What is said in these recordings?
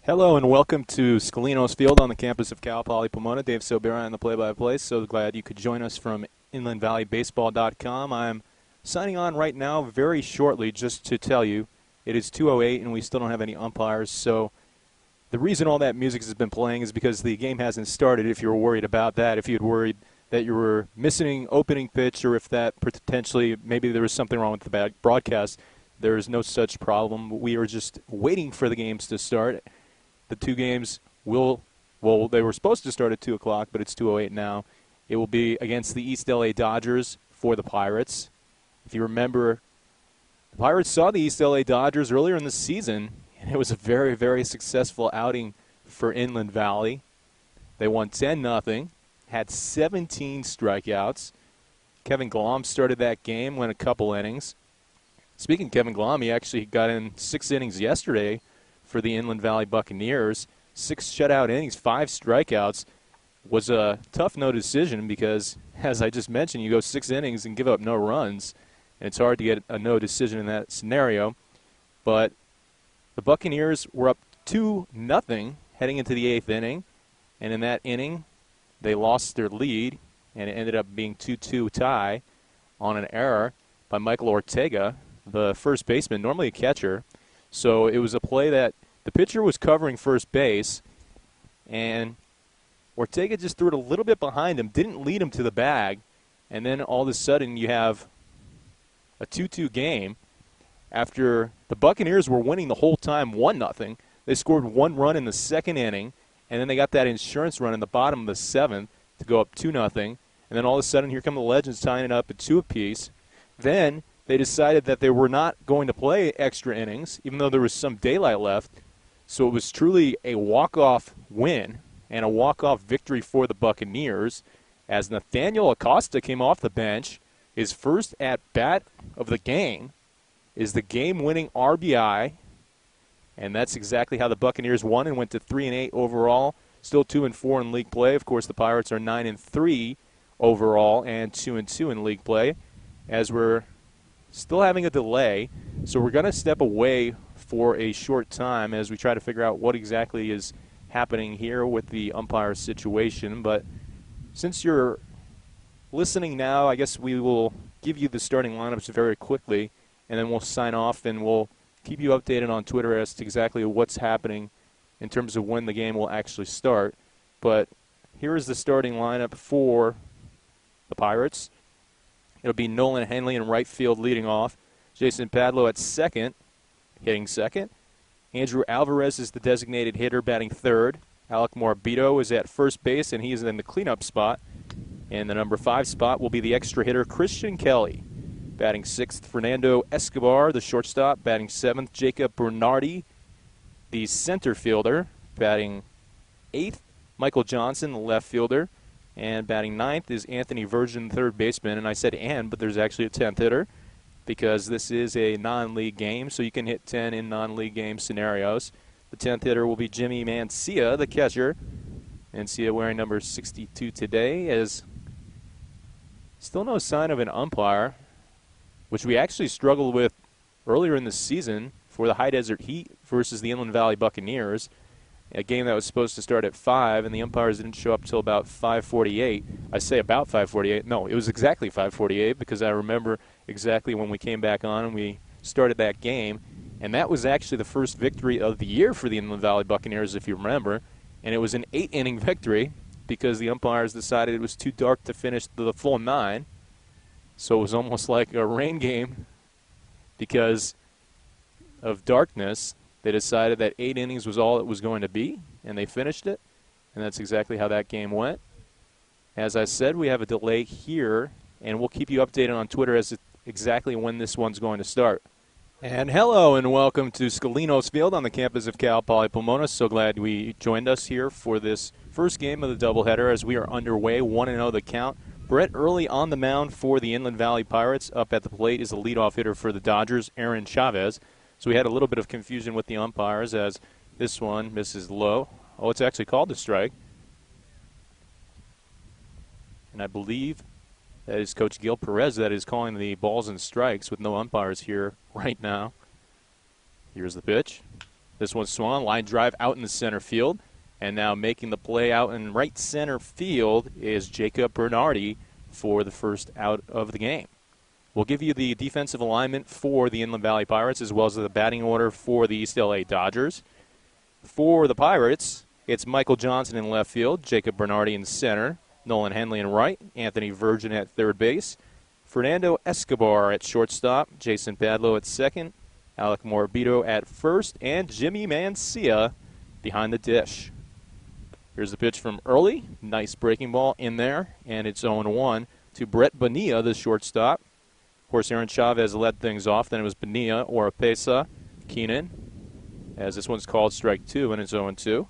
Hello and welcome to Scalino's Field on the campus of Cal Poly Pomona. Dave Sobera on the play-by-play. So glad you could join us from InlandValleyBaseball.com. I'm signing on right now very shortly just to tell you it is 2:08 and we still don't have any umpires. So the reason all that music has been playing is because the game hasn't started. If you were worried about that, if you had worried that you were missing opening pitch or if that potentially maybe there was something wrong with the broadcast, there is no such problem. We are just waiting for the games to start. The two games they were supposed to start at 2 o'clock, but it's 2:08 now. It will be against the East LA Dodgers for the Pirates. If you remember, the Pirates saw the East LA Dodgers earlier in the season, and it was a very, very successful outing for Inland Valley. They won 10-0, had 17 strikeouts. Kevin Glom started that game, went a couple innings. Speaking of Kevin Glom, he actually got in 6 innings yesterday for the Inland Valley Buccaneers. 6 shutout innings, 5 strikeouts. Was a tough no decision because, as I just mentioned, you go 6 innings and give up no runs, and it's hard to get a no decision in that scenario. But the Buccaneers were up 2-0 heading into the 8th inning, and in that inning they lost their lead, and it ended up being 2-2 tie on an error by Michael Ortega, the first baseman, normally a catcher. So it was a play that the pitcher was covering first base, and Ortega just threw it a little bit behind him, didn't lead him to the bag, and then all of a sudden you have a 2-2 game. After the Buccaneers were winning the whole time 1-0, they scored 1 run in the 2nd inning, and then they got that insurance run in the bottom of the 7th to go up 2-0, and then all of a sudden here come the Legends tying it up at 2 apiece. Then they decided that they were not going to play extra innings, even though there was some daylight left. So it was truly a walk-off win and a walk-off victory for the Buccaneers as Nathaniel Acosta came off the bench. His first at-bat of the game is the game-winning RBI, and that's exactly how the Buccaneers won and went to 3-8 overall, still 2-4 in league play. Of course, the Pirates are 9-3 overall and 2-2 in league play, as we're still having a delay, so we're going to step away for a short time as we try to figure out what exactly is happening here with the umpire situation. But since you're listening now, I guess we will give you the starting lineups very quickly, and then we'll sign off, and we'll keep you updated on Twitter as to exactly what's happening in terms of when the game will actually start. But here is the starting lineup for the Pirates. It'll be Nolan Henley in right field leading off. Jason Padlow at second, hitting second. Andrew Alvarez is the designated hitter, batting third. Alec Morbido is at first base, and he's in the cleanup spot. And the number 5 spot will be the extra hitter, Christian Kelly. Batting sixth, Fernando Escobar, the shortstop. Batting seventh, Jacob Bernardi, the center fielder. Batting eighth, Michael Johnson, the left fielder. And batting ninth is Anthony Virgin, third baseman. And I said but there's actually a 10th hitter because this is a non-league game, so you can hit 10 in non-league game scenarios. The 10th hitter will be Jimmy Mancia, the catcher. Mancia wearing number 62 today, as still no sign of an umpire, which we actually struggled with earlier in the season for the High Desert Heat versus the Inland Valley Buccaneers. A game that was supposed to start at 5, and the umpires didn't show up until about 5:48. I say about 5:48. No, it was exactly 5:48 because I remember exactly when we came back on and we started that game. And that was actually the first victory of the year for the Inland Valley Buccaneers, if you remember. And it was an 8-inning victory because the umpires decided it was too dark to finish the full 9. So it was almost like a rain game because of darkness. They decided that 8 innings was all it was going to be, and they finished it, and that's exactly how that game went. As I said, we have a delay here, and we'll keep you updated on Twitter as to exactly when this one's going to start. And hello, and welcome to Scalino's Field on the campus of Cal Poly Pomona. So glad we joined us here for this first game of the doubleheader as we are underway, 1-0 the count. Brett Early on the mound for the Inland Valley Pirates. Up at the plate is the leadoff hitter for the Dodgers, Aaron Chavez. So we had a little bit of confusion with the umpires as this one misses low. Oh, it's actually called a strike. And I believe that is Coach Gil Perez that is calling the balls and strikes with no umpires here right now. Here's the pitch. This one's swung on, line drive out in the center field. And now making the play out in right center field is Jacob Bernardi for the first out of the game. We'll give you the defensive alignment for the Inland Valley Pirates as well as the batting order for the East LA Dodgers. For the Pirates, it's Michael Johnson in left field, Jacob Bernardi in center, Nolan Henley in right, Anthony Virgin at third base, Fernando Escobar at shortstop, Jason Padlow at second, Alec Morbido at first, and Jimmy Mancia behind the dish. Here's the pitch from early. Nice breaking ball in there, and it's 0-1 to Brett Bonilla, the shortstop. Of course, Aaron Chavez led things off. Then it was Bonilla, Oropesa, Keenan, as this one's called strike 2, and it's 0-2.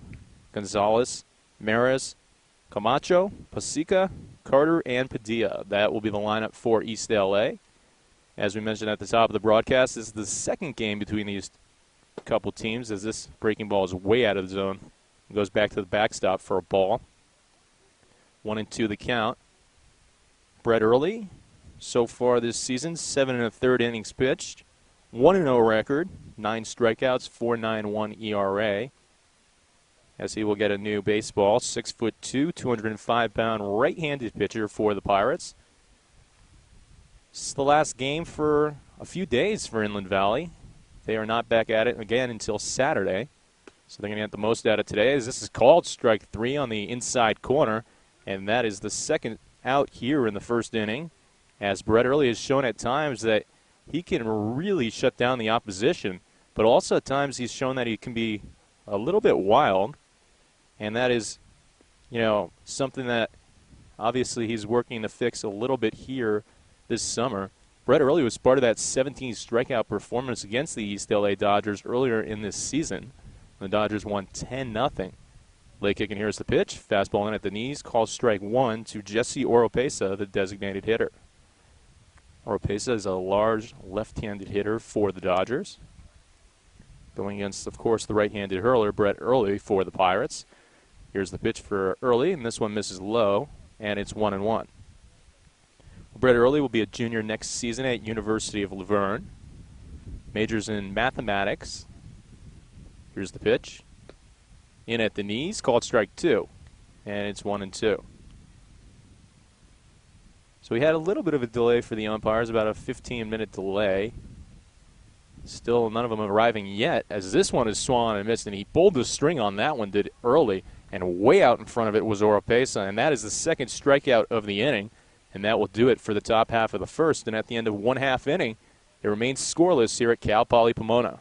Gonzalez, Maris, Camacho, Pasica, Carter, and Padilla. That will be the lineup for East LA. As we mentioned at the top of the broadcast, this is the second game between these couple teams as this breaking ball is way out of the zone. It goes back to the backstop for a ball. 1-2 the count. Brett Early, so far this season, 7 1/3 innings pitched, 1-0 record, 9 strikeouts, 4.91 ERA. As he will get a new baseball, 6'2", 205-pound right-handed pitcher for the Pirates. This is the last game for a few days for Inland Valley. They are not back at it again until Saturday. So they're going to get the most out of today as this is called strike 3 on the inside corner. And that is the second out here in the first inning. As Brett Early has shown at times that he can really shut down the opposition. But also at times he's shown that he can be a little bit wild. And that is, something that obviously he's working to fix a little bit here this summer. Brett Early was part of that 17 strikeout performance against the East LA Dodgers earlier in this season. The Dodgers won 10-0. Late kicking here is the pitch. Fastball in at the knees. Called strike 1 to Jesse Oropesa, the designated hitter. Oropesa is a large left-handed hitter for the Dodgers. Going against, of course, the right-handed hurler, Brett Early, for the Pirates. Here's the pitch for Early, and this one misses low, and it's 1-1. Brett Early will be a junior next season at University of Laverne. Majors in mathematics. Here's the pitch. In at the knees, called strike 2, and it's 1-2. So we had a little bit of a delay for the umpires, about a 15-minute delay. Still none of them arriving yet, as this one is swung and missed, and he pulled the string on that one, did Early, and way out in front of it was Oropesa, and that is the second strikeout of the inning, and that will do it for the top half of the first. And at the end of 1/2 inning, it remains scoreless here at Cal Poly Pomona.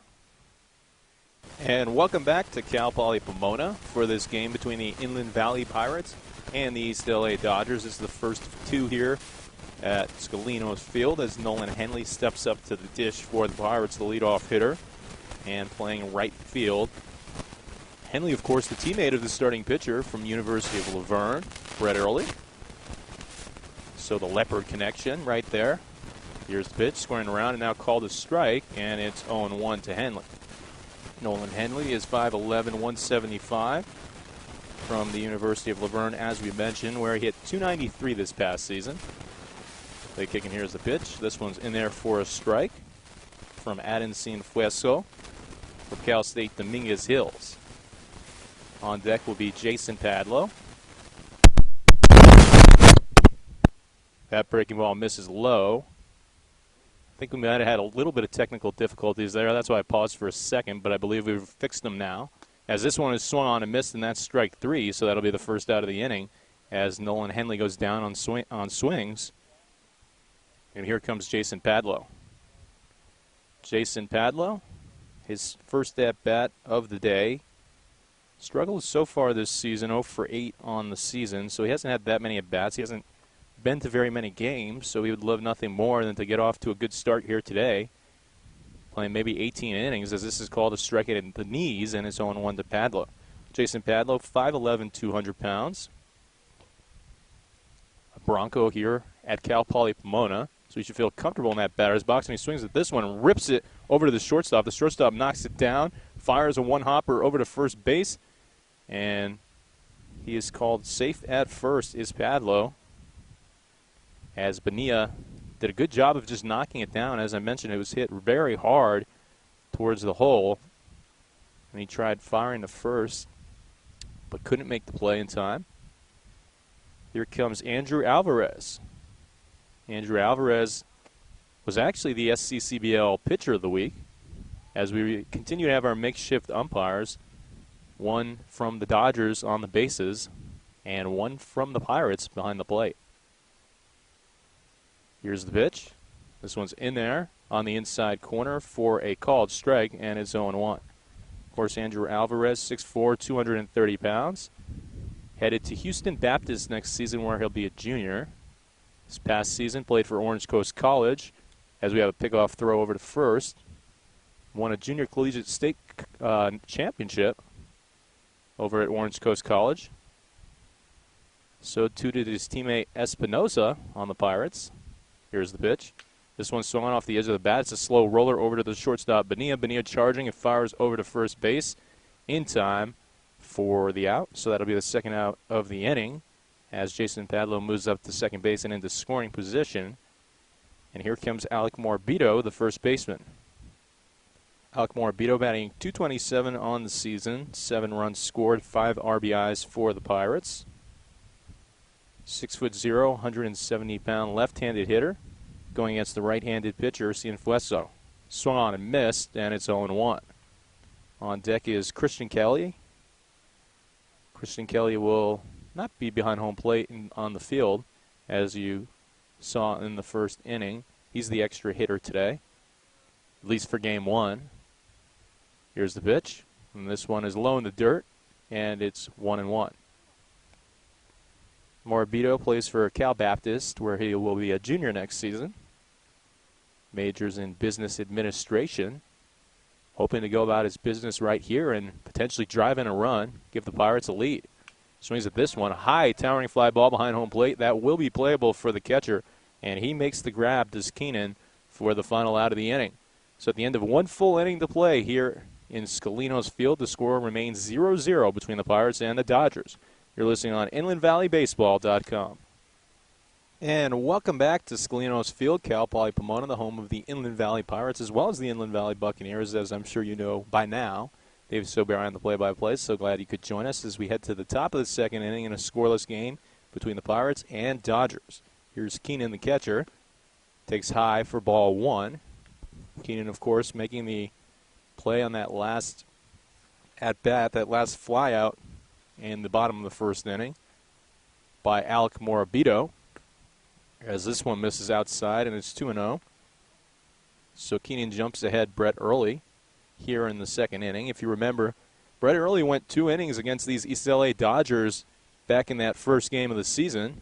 And welcome back to Cal Poly Pomona for this game between the Inland Valley Pirates and the East LA Dodgers. This is the first of 2 here at Scalinos Field as Nolan Henley steps up to the dish for the Pirates, the leadoff hitter, and playing right field. Henley, of course, the teammate of the starting pitcher from University of Laverne, Brett Early. So the Leopard connection right there. Here's the pitch, squaring around, and now called a strike, and it's 0-1 to Henley. Nolan Henley is 5'11", 175 from the University of Laverne, as we mentioned, where he hit .293 this past season. They kicking here's the pitch. This one's in there for a strike from Adencine Fuesco for Cal State Dominguez Hills. On deck will be Jason Padlow. That breaking ball misses low. I think we might have had a little bit of technical difficulties there. That's why I paused for a second, but I believe we've fixed them now. As this one is swung on and missed, and that's strike 3, so that'll be the first out of the inning as Nolan Henley goes down on swings. And here comes Jason Padlow. Jason Padlow, his first at-bat of the day. Struggled so far this season, 0 for 8 on the season, so he hasn't had that many at-bats. He hasn't been to very many games, so he would love nothing more than to get off to a good start here today. Playing maybe 18 innings, as this is called a strike at the knees, and it's 0-1 to Padlow. Jason Padlow, 5'11", 200 pounds. A Bronco here at Cal Poly Pomona, so he should feel comfortable in that batter's box. And he swings at this one and rips it over to the shortstop. The shortstop knocks it down, fires a one-hopper over to first base, and he is called safe at first, is Padlow, as Bonilla did a good job of just knocking it down. As I mentioned, it was hit very hard towards the hole. and he tried firing to first, but couldn't make the play in time. Here comes Andrew Alvarez. Andrew Alvarez was actually the SCCBL Pitcher of the Week, as we continue to have our makeshift umpires, one from the Dodgers on the bases and one from the Pirates behind the plate. Here's the pitch. This one's in there on the inside corner for a called strike, and it's 0-1. Of course, Andrew Alvarez, 6'4", 230 pounds, headed to Houston Baptist next season where he'll be a junior. This past season played for Orange Coast College, as we have a pickoff throw over to first. Won a junior collegiate state championship over at Orange Coast College. So too did his teammate Espinosa on the Pirates. Here's the pitch. This one's swung off the edge of the bat. It's a slow roller over to the shortstop, Bonilla. Bonilla charging and fires over to first base in time for the out. So that'll be the second out of the inning as Jason Padlow moves up to second base and into scoring position. And here comes Alec Morbido, the first baseman. Alec Morbido batting .227 on the season, 7 runs scored, 5 RBIs for the Pirates. 6'0", 170-pound left-handed hitter going against the right-handed pitcher, Cienfuegos. Swung on and missed, and it's 0-1. On deck is Christian Kelly. Christian Kelly will not be behind home plate on the field, as you saw in the first inning. He's the extra hitter today, at least for game 1. Here's the pitch, and this one is low in the dirt, and it's 1-1. Morbido plays for Cal Baptist, where he will be a junior next season. Majors in business administration. Hoping to go about his business right here and potentially drive in a run, give the Pirates a lead. Swings at this one, high, towering fly ball behind home plate. That will be playable for the catcher, and he makes the grab, does Keenan, for the final out of the inning. So at the end of one full inning to play here in Scalinos Field, the score remains 0-0 between the Pirates and the Dodgers. You're listening on InlandValleyBaseball.com. And welcome back to Scalinos Field, Cal Poly Pomona, the home of the Inland Valley Pirates, as well as the Inland Valley Buccaneers, as I'm sure you know by now. David Sobera on the play-by-play. So glad you could join us as we head to the top of the second inning in a scoreless game between the Pirates and Dodgers. Here's Keenan, the catcher. Takes high for ball 1. Keenan, of course, making the play on that last at-bat, that last flyout in the bottom of the first inning by Alec Morbido, as this one misses outside, and it's 2-0. So Keenan jumps ahead Brett Early here in the second inning. If you remember, Brett Early went 2 innings against these East LA Dodgers back in that first game of the season,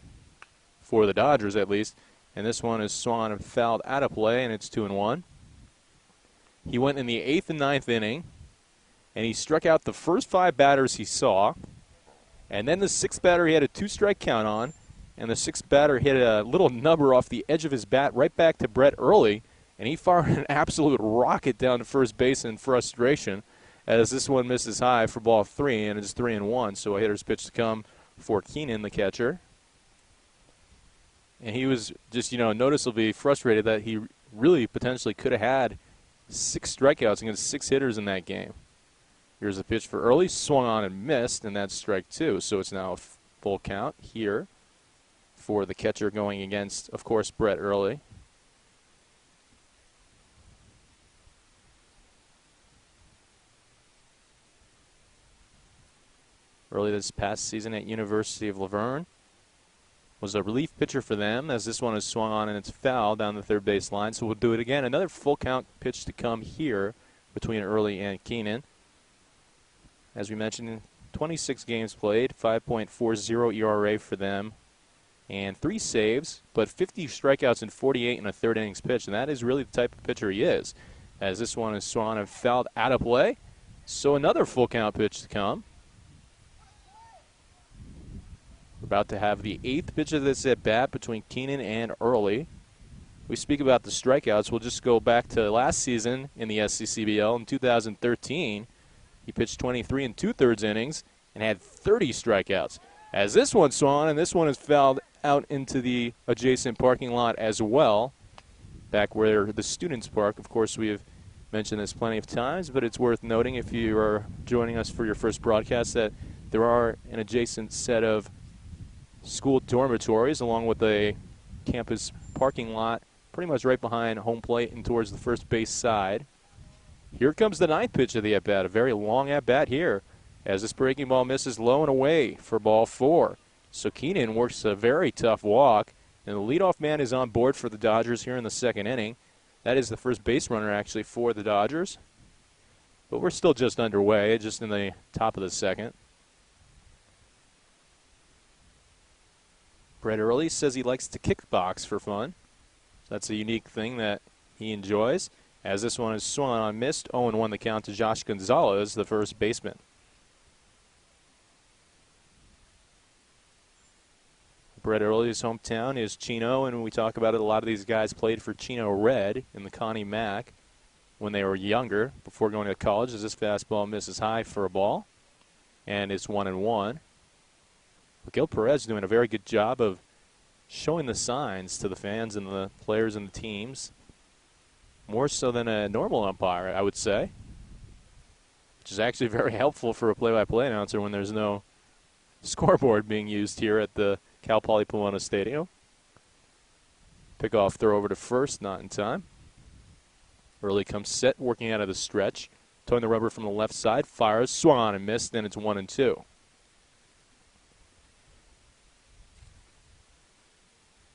for the Dodgers at least, and this one is swung and fouled out of play, and it's 2-1. He went in the 8th and 9th inning, and he struck out the first 5 batters he saw, and then the 6th batter he had a 2-strike count on, and the 6th batter hit a little nubber off the edge of his bat right back to Brett Early, and he fired an absolute rocket down to first base in frustration, as this one misses high for ball 3, and it's 3-1, so a hitter's pitch to come for Keenan, the catcher. And he was just, noticeably frustrated that he really potentially could have had 6 strikeouts against 6 hitters in that game. Here's a pitch for Early, swung on and missed, and that's strike 2. So it's now a full count here for the catcher going against, of course, Brett Early. Early this past season at University of Laverne was a relief pitcher for them, as this one is swung on and it's foul down the third base line. So we'll do it again. Another full count pitch to come here between Early and Keenan. As we mentioned, 26 games played, 5.40 ERA for them, and 3 saves, but 50 strikeouts and 48 in a third innings pitch. And that is really the type of pitcher he is, as this one is swung on and fouled out of play. So another full count pitch to come. We're about to have the 8th pitch of this at-bat between Keenan and Early. We speak about the strikeouts. We'll just go back to last season in the SCCBL in 2013. He pitched 23 2/3 innings and had 30 strikeouts. As this one swung, and this one is fouled out into the adjacent parking lot as well, back where the students park. Of course, we have mentioned this plenty of times, but it's worth noting if you are joining us for your first broadcast that there are an adjacent set of school dormitories along with a campus parking lot pretty much right behind home plate and towards the first base side. Here comes the ninth pitch of the at-bat, a very long at-bat here as this breaking ball misses low and away for ball 4. So Keenan works a very tough walk, and the leadoff man is on board for the Dodgers here in the second inning. That is the first base runner actually for the Dodgers. But we're still just underway, just in the top of the second. Brett Early says he likes to kickbox for fun. That's a unique thing that he enjoys. As this one is swung on missed, 0-1 the count to Josh Gonzalez, the first baseman. Brett Early's hometown is Chino, and when we talk about it, a lot of these guys played for Chino Red in the Connie Mack when they were younger, before going to college, as this fastball misses high for a ball, and it's 1-1. Gil Perez doing a very good job of showing the signs to the fans and the players and the teams, more so than a normal umpire, I would say, which is actually very helpful for a play-by-play announcer when there's no scoreboard being used here at the Cal Poly Pomona Stadium. Pickoff throw over to first, not in time. Early comes set, working out of the stretch. Towing the rubber from the left side, fires, swung on and missed, then it's 1-2.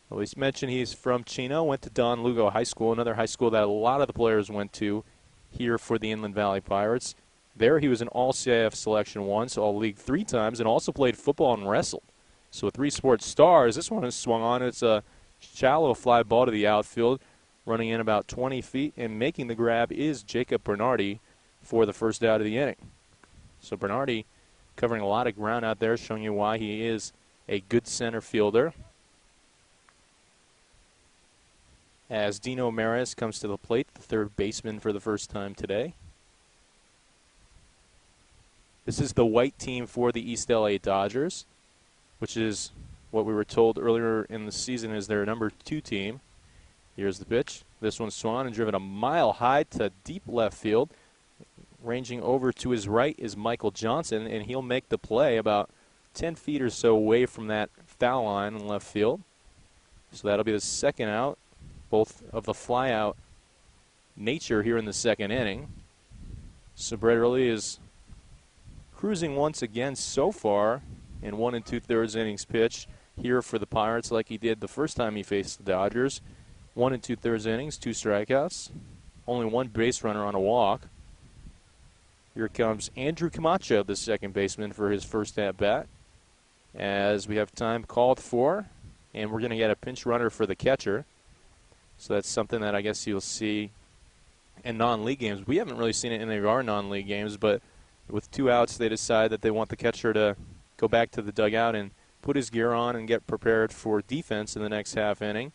Well, he's mentioned he's from Chino, went to Don Lugo High School, another high school that a lot of the players went to here for the Inland Valley Pirates. There he was an All-CIF Selection once, All-League 3 times, and also played football and wrestled. So 3 sports stars. This one is swung on. It's a shallow fly ball to the outfield, running in about 20 feet, and making the grab is Jacob Bernardi for the first out of the inning. So Bernardi covering a lot of ground out there, showing you why he is a good center fielder. As Dino Maris comes to the plate, the third baseman for the first time today. This is the white team for the East LA Dodgers, which is what we were told earlier in the season is their number 2 team. Here's the pitch. This one's swung and driven a mile high to deep left field. Ranging over to his right is Michael Johnson, and he'll make the play about 10 feet or so away from that foul line in left field. So that'll be the second out, both of the fly-out nature here in the second inning. So Brett Early is cruising once again so far in 1 2/3 innings pitch here for the Pirates, like he did the first time he faced the Dodgers. 1 2/3 innings, 2 strikeouts, only 1 base runner on a walk. Here comes Andrew Camacho, the second baseman, for his first at-bat. As we have time called for, and we're going to get a pinch runner for the catcher. So that's something that I guess you'll see in non-league games. We haven't really seen it in any of our non-league games, but with 2 outs, they decide that they want the catcher to go back to the dugout and put his gear on and get prepared for defense in the next half inning.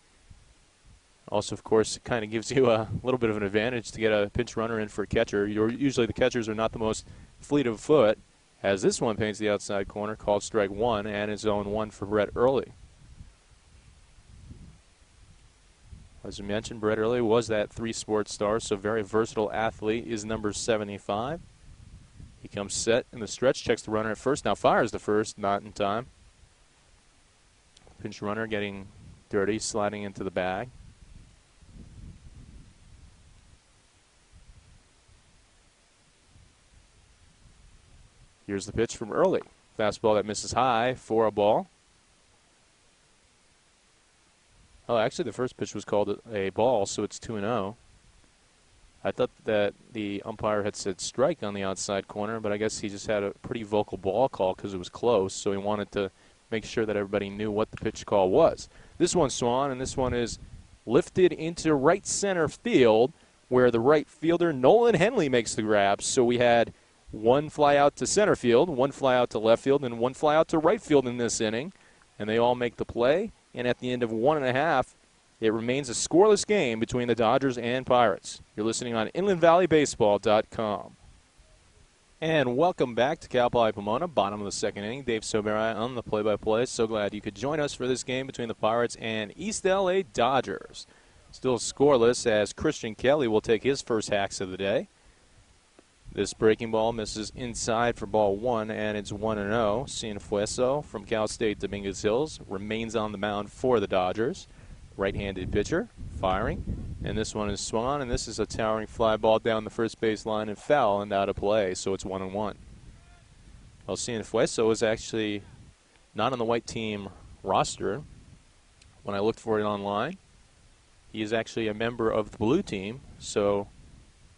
Also, of course, it kind of gives you a little bit of an advantage to get a pinch runner in for a catcher. Usually the catchers are not the most fleet of foot, as this one paints the outside corner, called strike 1, and it's 0-1 for Brett Early. As we mentioned, Brett Early was that 3 sports star, so very versatile athlete, is number 75. He comes set in the stretch, checks the runner at first, now fires the first, not in time. Pinch runner getting dirty, sliding into the bag. Here's the pitch from Early. Fastball that misses high for a ball. Oh, actually, the first pitch was called a ball, so it's 2-0. I thought that the umpire had said strike on the outside corner, but I guess he just had a pretty vocal ball call because it was close, so he wanted to make sure that everybody knew what the pitch call was. This one's swung, and this one is lifted into right center field, where the right fielder, Nolan Henley, makes the grab. So we had 1 fly out to center field, 1 fly out to left field, and 1 fly out to right field in this inning, and they all make the play. And at the end of 1.5, it remains a scoreless game between the Dodgers and Pirates. You're listening on InlandValleyBaseball.com. And welcome back to Cal Poly Pomona, bottom of the second inning. Dave Soberi on the play-by-play. So glad you could join us for this game between the Pirates and East LA Dodgers. Still scoreless as Christian Kelly will take his first hacks of the day. This breaking ball misses inside for ball 1, and it's 1-0. Cienfuegos from Cal State Dominguez Hills remains on the mound for the Dodgers. Right-handed pitcher, firing, and this one is swung on, and this is a towering fly ball down the first base line and foul and out of play, so it's 1-1. Well, Cienfuegos is actually not on the white team roster. When I looked for it online, he is actually a member of the blue team, so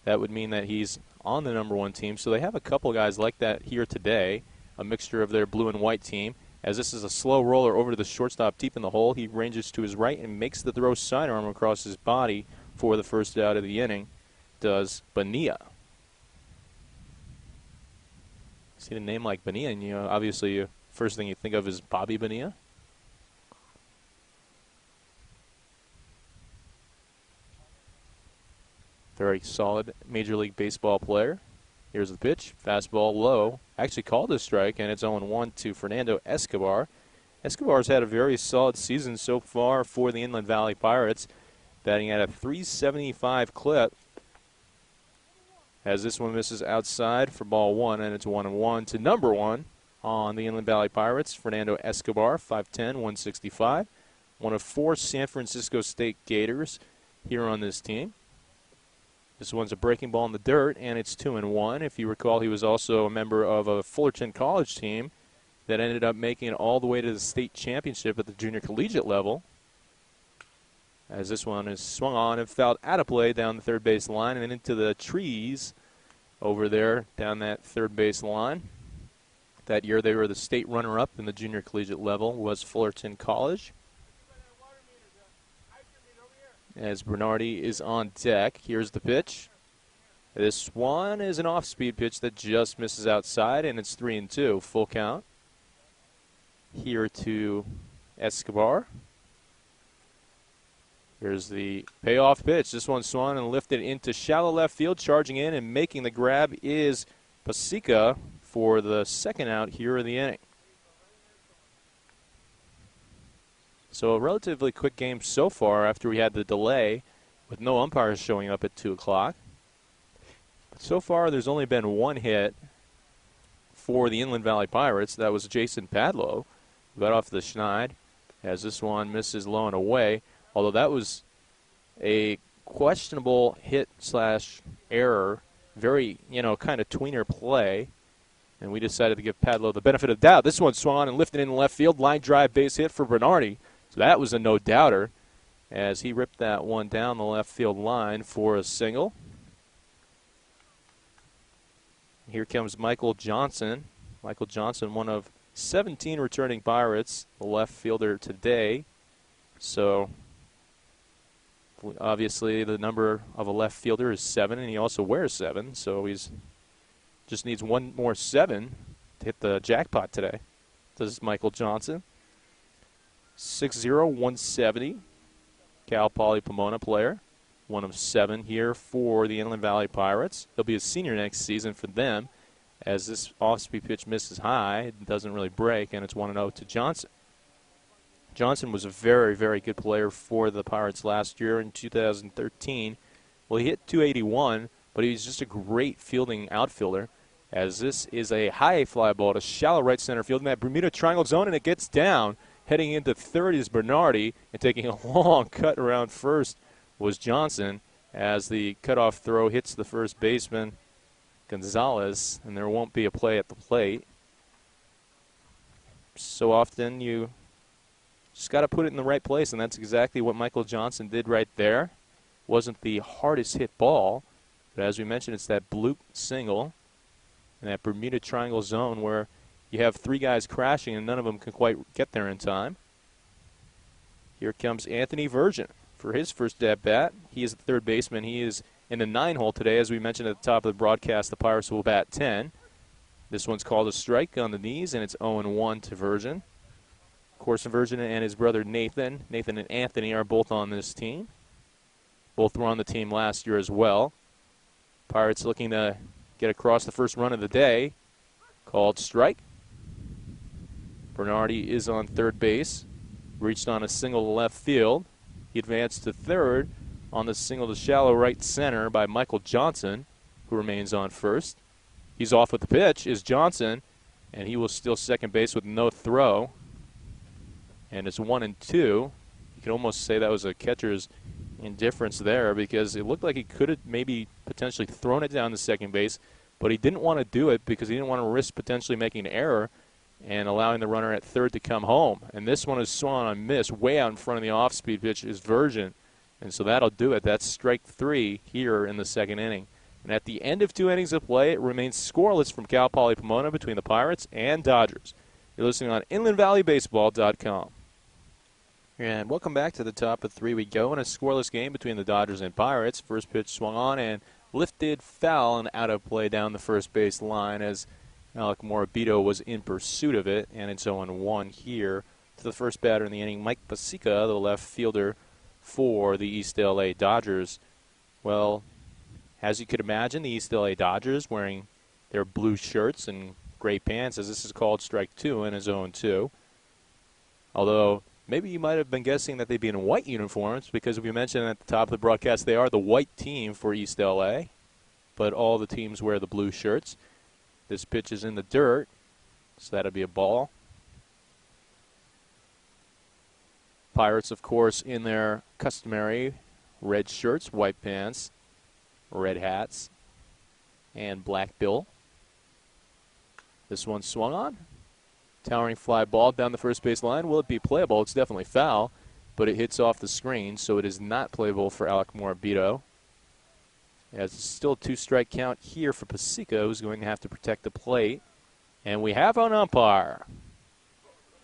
that would mean that he's on the number 1 team. So they have a couple guys like that here today, a mixture of their blue and white team. As this is a slow roller over to the shortstop deep in the hole, he ranges to his right and makes the throw sidearm across his body for the first out of the inning, does Bonilla. See a name like Bonilla, and obviously first thing you think of is Bobby Bonilla. Very solid Major League Baseball player. Here's the pitch. Fastball low. Actually called a strike, and it's 0-1 to Fernando Escobar. Escobar's had a very solid season so far for the Inland Valley Pirates, batting at a .375 clip. As this one misses outside for ball 1, and it's 1-1 to number 1 on the Inland Valley Pirates. Fernando Escobar, 5'10", 165. One of 4 San Francisco State Gators here on this team. This one's a breaking ball in the dirt, and it's 2-1. If you recall, he was also a member of a Fullerton College team that ended up making it all the way to the state championship at the junior collegiate level. As this one is swung on and fouled out of play down the third base line and into the trees over there down that third base line. That year they were the state runner-up in the junior collegiate level was Fullerton College. As Bernardi is on deck, here's the pitch. This one is an off-speed pitch that just misses outside, and it's 3-2, full count. Here to Escobar. Here's the payoff pitch. This one swung and lifted into shallow left field. Charging in and making the grab is Pasica for the second out here in the inning. So a relatively quick game so far after we had the delay with no umpires showing up at 2 o'clock. But so far there's only been one hit for the Inland Valley Pirates. That was Jason Padlow. Got off the Schneid as this one misses low and away. Although that was a questionable hit/error, very, kind of tweener play. And we decided to give Padlow the benefit of the doubt. This one swung on and lifted in left field. Line drive base hit for Bernardi. So that was a no-doubter as he ripped that one down the left field line for a single. Here comes Michael Johnson. Michael Johnson, one of 17 returning Pirates, the left fielder today. So obviously the number of a left fielder is 7, and he also wears 7. So he's just needs one more 7 to hit the jackpot today. This is Michael Johnson. 6'0", 170. Cal Poly Pomona player. One of 7 here for the Inland Valley Pirates. He'll be a senior next season for them as this off-speed pitch misses high. It doesn't really break, and it's 1-0 to Johnson. Johnson was a very, very good player for the Pirates last year in 2013. Well, he hit .281, but he's just a great fielding outfielder, as this is a high fly ball to shallow right center field in that Bermuda Triangle zone, and it gets down. Heading into third is Bernardi, and taking a long cut around first was Johnson as the cutoff throw hits the first baseman, Gonzalez, and there won't be a play at the plate. So often you just got to put it in the right place, and that's exactly what Michael Johnson did right there. Wasn't the hardest hit ball, but as we mentioned, it's that bloop single in that Bermuda Triangle zone where you have 3 guys crashing and none of them can quite get there in time. Here comes Anthony Virgin for his first at-bat. He is the third baseman. He is in the 9 hole today. As we mentioned at the top of the broadcast, the Pirates will bat 10. This one's called a strike on the knees, and it's 0-1 to Virgin. Of course, Virgin and his brother Nathan and Anthony are both on this team. Both were on the team last year as well. Pirates looking to get across the first run of the day. Called strike. Bernardi is on third base. Reached on a single to left field. He advanced to third, on the single to shallow right center by Michael Johnson, who remains on first. He's off with the pitch, is Johnson, and he will steal second base with no throw. And it's 1-2. You could almost say that was a catcher's indifference there because it looked like he could have maybe potentially thrown it down to second base, but he didn't want to do it because he didn't want to risk potentially making an error and allowing the runner at third to come home. And this one is swung on a miss way out in front of the off-speed pitch is Virgin. And so that'll do it. That's strike 3 here in the second inning. And at the end of 2 innings of play, it remains scoreless from Cal Poly Pomona between the Pirates and Dodgers. You're listening on InlandValleyBaseball.com. And welcome back to the top of 3 we go in a scoreless game between the Dodgers and Pirates. First pitch swung on and lifted foul and out of play down the first base line as Alec Morabito was in pursuit of it, and it's 0-1 here to the first batter in the inning, Mike Pasica, the left fielder for the East LA Dodgers. Well, as you could imagine, the East LA Dodgers wearing their blue shirts and gray pants, as this is called strike 2 and is 0-2. Although maybe you might have been guessing that they'd be in white uniforms because we mentioned at the top of the broadcast they are the white team for East LA, but all the teams wear the blue shirts. This pitch is in the dirt, so that'll be a ball. Pirates, of course, in their customary red shirts, white pants, red hats, and black bill. This one swung on. Towering fly ball down the first base line. Will it be playable? It's definitely foul, but it hits off the screen, so it is not playable for Alec Morabito. As it's still a 2-strike count here for Pasica, who's going to have to protect the plate. And we have an umpire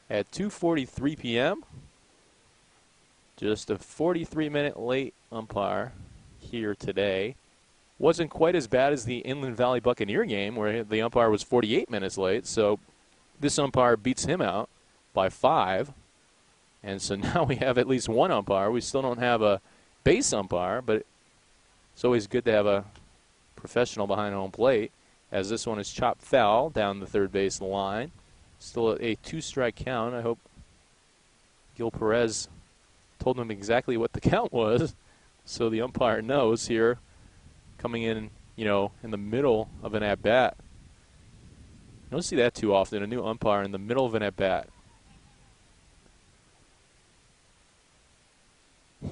at 2:43 p.m. Just a 43-minute late umpire here today. Wasn't quite as bad as the Inland Valley Buccaneer game where the umpire was 48 minutes late, so this umpire beats him out by 5. And so now we have at least one umpire. We still don't have a base umpire, but it's always good to have a professional behind home plate, as this one is chopped foul down the third base line. Still a 2-strike count. I hope Gil Perez told him exactly what the count was so the umpire knows here coming in, in the middle of an at-bat. You don't see that too often, a new umpire in the middle of an at-bat.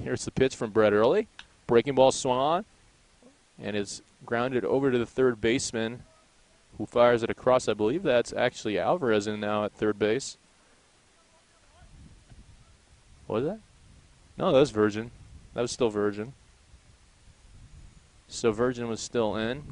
Here's the pitch from Brett Early. Breaking ball swung on, and it's grounded over to the third baseman, who fires it across. I believe that's actually Alvarez in now at third base. What was that? No, that was Virgin. That was still Virgin. So Virgin was still in.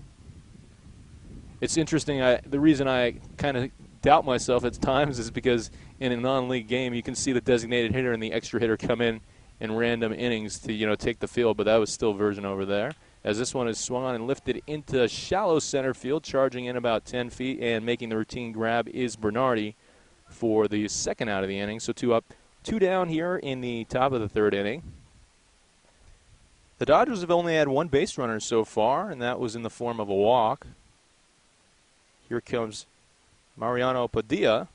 It's interesting. The reason I kind of doubt myself at times is because in a non-league game, you can see the designated hitter and the extra hitter come in random innings to, take the field, but that was still Virgin over there. As this one is swung on and lifted into shallow center field, charging in about 10 feet and making the routine grab is Bernardi for the second out of the inning. So 2 up, 2 down here in the top of the third inning. The Dodgers have only had 1 base runner so far, and that was in the form of a walk. Here comes Mariano Padilla,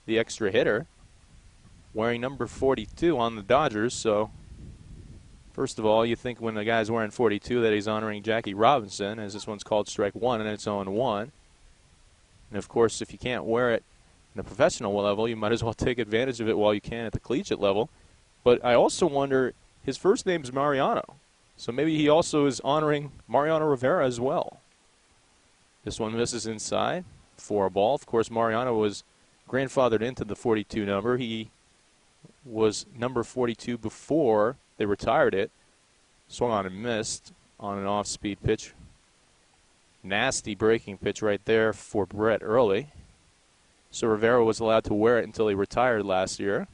the extra hitter, wearing number 42 on the Dodgers. So, first of all, you think when the guy's wearing 42 that he's honoring Jackie Robinson, as this one's called strike 1, and it's 0-1. And, of course, if you can't wear it in a professional level, you might as well take advantage of it while you can at the collegiate level. But I also wonder, his first name's Mariano, so maybe he also is honoring Mariano Rivera as well. This one misses inside for a ball. Of course, Mariano was grandfathered into the 42 number. He was number 42 before they retired it. Swung on and missed on an off-speed pitch. Nasty breaking pitch right there for Brett Early. So Rivera was allowed to wear it until he retired last year.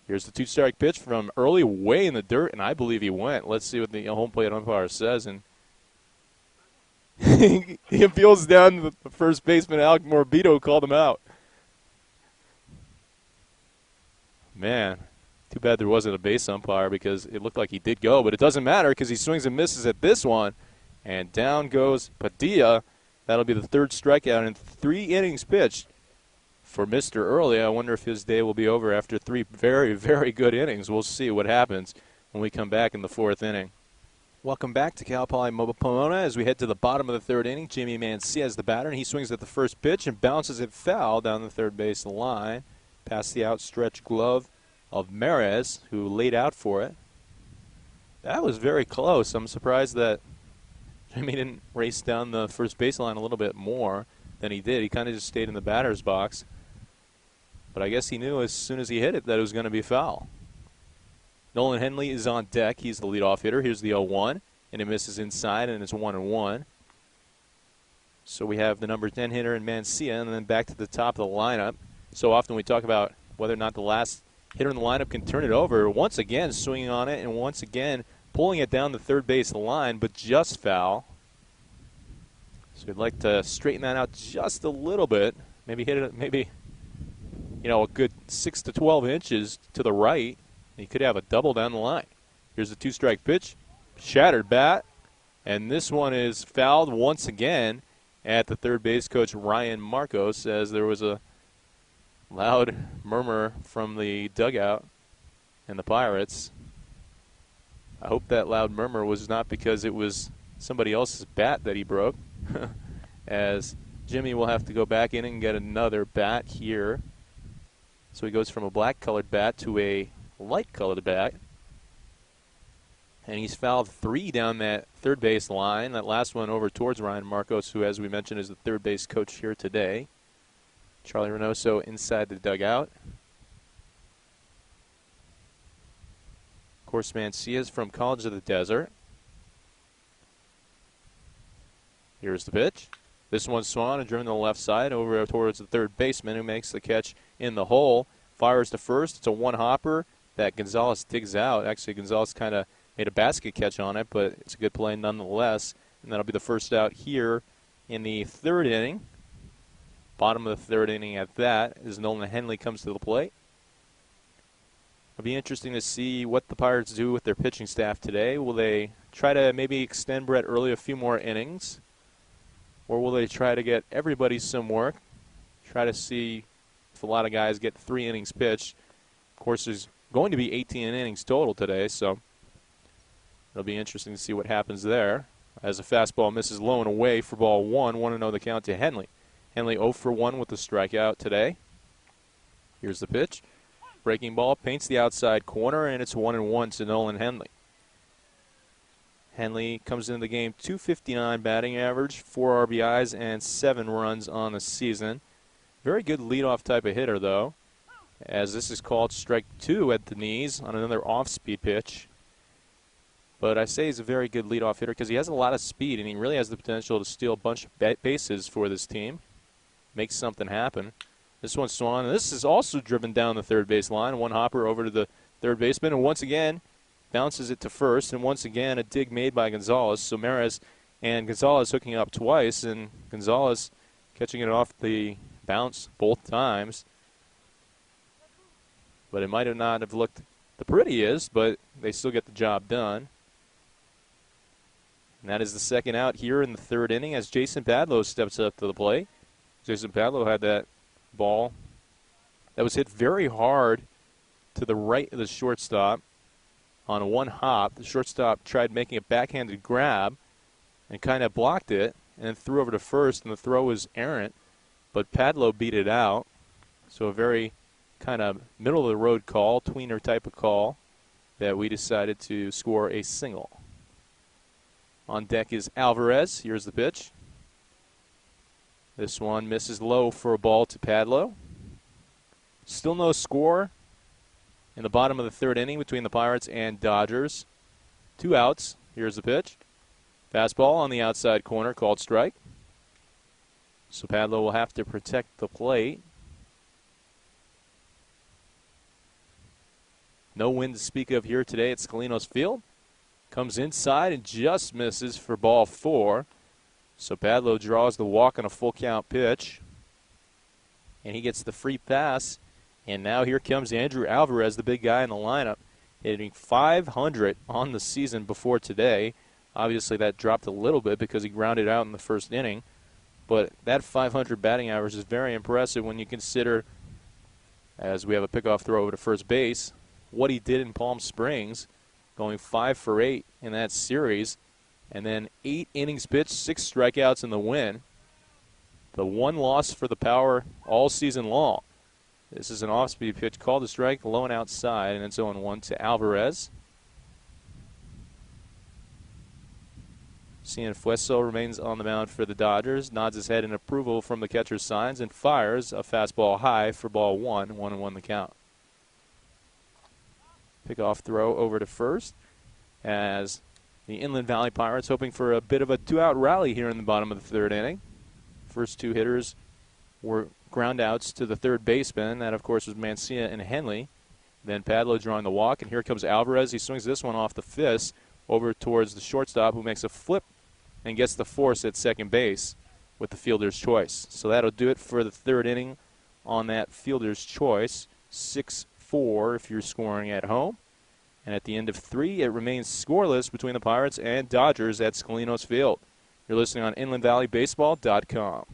Here's the 2-strike pitch from Early way in the dirt, and I believe he went. Let's see what the home plate umpire says. And he appeals down to the first baseman, Alec Morabito, called him out. Man, too bad there wasn't a base umpire because it looked like he did go, but it doesn't matter because he swings and misses at this one, and down goes Padilla. That'll be the 3rd strikeout in 3 innings pitched for Mr. Early. I wonder if his day will be over after 3 very, very good innings. We'll see what happens when we come back in the 4th inning. Welcome back to Cal Poly Pomona as we head to the bottom of the 3rd inning. Jimmy Mancia is the batter, and he swings at the first pitch and bounces it foul down the third base line past the outstretched glove of Mares, who laid out for it. That was very close. I'm surprised that Jimmy didn't race down the first baseline a little bit more than he did. He kind of just stayed in the batter's box. But I guess he knew as soon as he hit it that it was going to be foul. Nolan Henley is on deck. He's the leadoff hitter. Here's the 0-1, and it misses inside, and it's 1-1. So we have the number 10 hitter in Mancia, and then back to the top of the lineup. So often we talk about whether or not the last hitter in the lineup can turn it over. Once again, swinging on it, and once again, pulling it down the third base line, but just foul. So we'd like to straighten that out just a little bit. Maybe hit it, maybe, a good 6 to 12 inches to the right. He could have a double down the line. Here's a 2-strike pitch. Shattered bat. And this one is fouled once again at the third base coach, Ryan Marcos, as there was a loud murmur from the dugout and the Pirates. I hope that loud murmur was not because it was somebody else's bat that he broke, as Jimmy will have to go back in and get another bat here. So he goes from a black-colored bat to a light-colored bat. And he's fouled 3 down that third base line. That last one over towards Ryan Marcos, who, as we mentioned, is the third base coach here today. Charlie Reynoso inside the dugout. Of course, Mancia is from College of the Desert. Here's the pitch. This one's swung and driven to the left side over towards the third baseman, who makes the catch in the hole. Fires to first. It's a one-hopper that Gonzalez digs out. Actually, Gonzalez kind of made a basket catch on it, but it's a good play nonetheless. And that'll be the first out here in the 3rd inning. Bottom of the 3rd inning at that, as Nolan Henley comes to the plate. It'll be interesting to see what the Pirates do with their pitching staff today. Will they try to maybe extend Brett Early a few more innings? Or will they try to get everybody some work? Try to see if a lot of guys get 3 innings pitched. Of course, there's going to be 18 innings total today, so it'll be interesting to see what happens there. As a fastball misses low and away for ball 1, 1-0 the count to Henley. Henley 0 for 1 with the strikeout today. Here's the pitch. Breaking ball paints the outside corner, and it's 1-1 to Nolan Henley. Henley comes into the game 259 batting average, 4 RBIs, and 7 runs on the season. Very good leadoff type of hitter, though, as this is called strike 2 at the knees on another off-speed pitch. But I say he's a very good leadoff hitter because he has a lot of speed, and he really has the potential to steal a bunch of bases for this team. Make something happen. This one's swung. This is also driven down the third base line. One hopper over to the third baseman, and once again bounces it to first, and once again a dig made by Gonzalez. So Mares and Gonzalez hooking up twice, and Gonzalez catching it off the bounce both times. But it might have not have looked the prettiest, but they still get the job done. And that is the second out here in the 3rd inning as Jason Padlow steps up to the plate. Jason Padlow had that ball that was hit very hard to the right of the shortstop on one hop. The shortstop tried making a backhanded grab and kind of blocked it and then threw over to first, and the throw was errant, but Padlow beat it out. So a very kind of middle-of-the-road call, tweener type of call, that we decided to score a single. On deck is Alvarez. Here's the pitch. This one misses low for a ball to Padlow. Still no score in the bottom of the 3rd inning between the Pirates and Dodgers. 2 outs. Here's the pitch. Fastball on the outside corner, called strike. So Padlow will have to protect the plate. No wind to speak of here today at Scalinos Field. Comes inside and just misses for ball 4. So Padlow draws the walk on a full count pitch. And he gets the free pass. And now here comes Andrew Alvarez, the big guy in the lineup, hitting .500 on the season before today. Obviously that dropped a little bit because he grounded out in the 1st inning. But that 500 batting average is very impressive when you consider, as we have a pickoff throw over to first base, what he did in Palm Springs, going 5 for 8 in that series, and then 8 innings pitched, 6 strikeouts in the win. The one loss for the Power all season long. This is an off-speed pitch called a strike, low and outside, and it's 0-1 to Alvarez. Cienfuegos remains on the mound for the Dodgers, nods his head in approval from the catcher's signs, and fires a fastball high for ball 1, 1-1 the count. Pickoff throw over to first as the Inland Valley Pirates hoping for a bit of a 2-out rally here in the bottom of the third inning. First 2 hitters were ground outs to the third baseman. That, of course, was Mancia and Henley. Then Padlo drawing the walk, and here comes Alvarez. He swings this one off the fist over towards the shortstop, who makes a flip and gets the force at second base with the fielder's choice. So that'll do it for the third inning on that fielder's choice. 6-4 if you're scoring at home. And at the end of 3, it remains scoreless between the Pirates and Dodgers at Scalinos Field. You're listening on InlandValleyBaseball.com.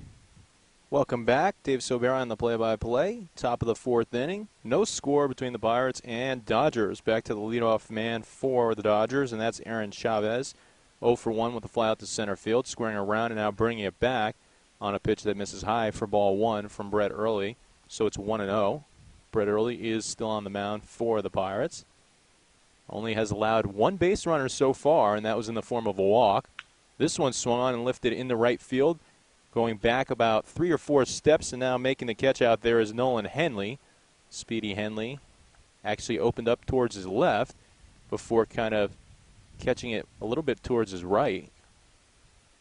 Welcome back. Dave Sobera on the play-by-play. Top of the 4th inning. No score between the Pirates and Dodgers. Back to the leadoff man for the Dodgers, and that's Aaron Chavez. 0 for 1 with a fly out to center field, squaring around and now bringing it back on a pitch that misses high for ball 1 from Brett Early. So it's 1-0. Brett Early is still on the mound for the Pirates. Only has allowed 1 base runner so far, and that was in the form of a walk. This one swung on and lifted into right field, going back about 3 or 4 steps, and now making the catch out there is Nolan Henley. Speedy Henley actually opened up towards his left before kind of catching it a little bit towards his right.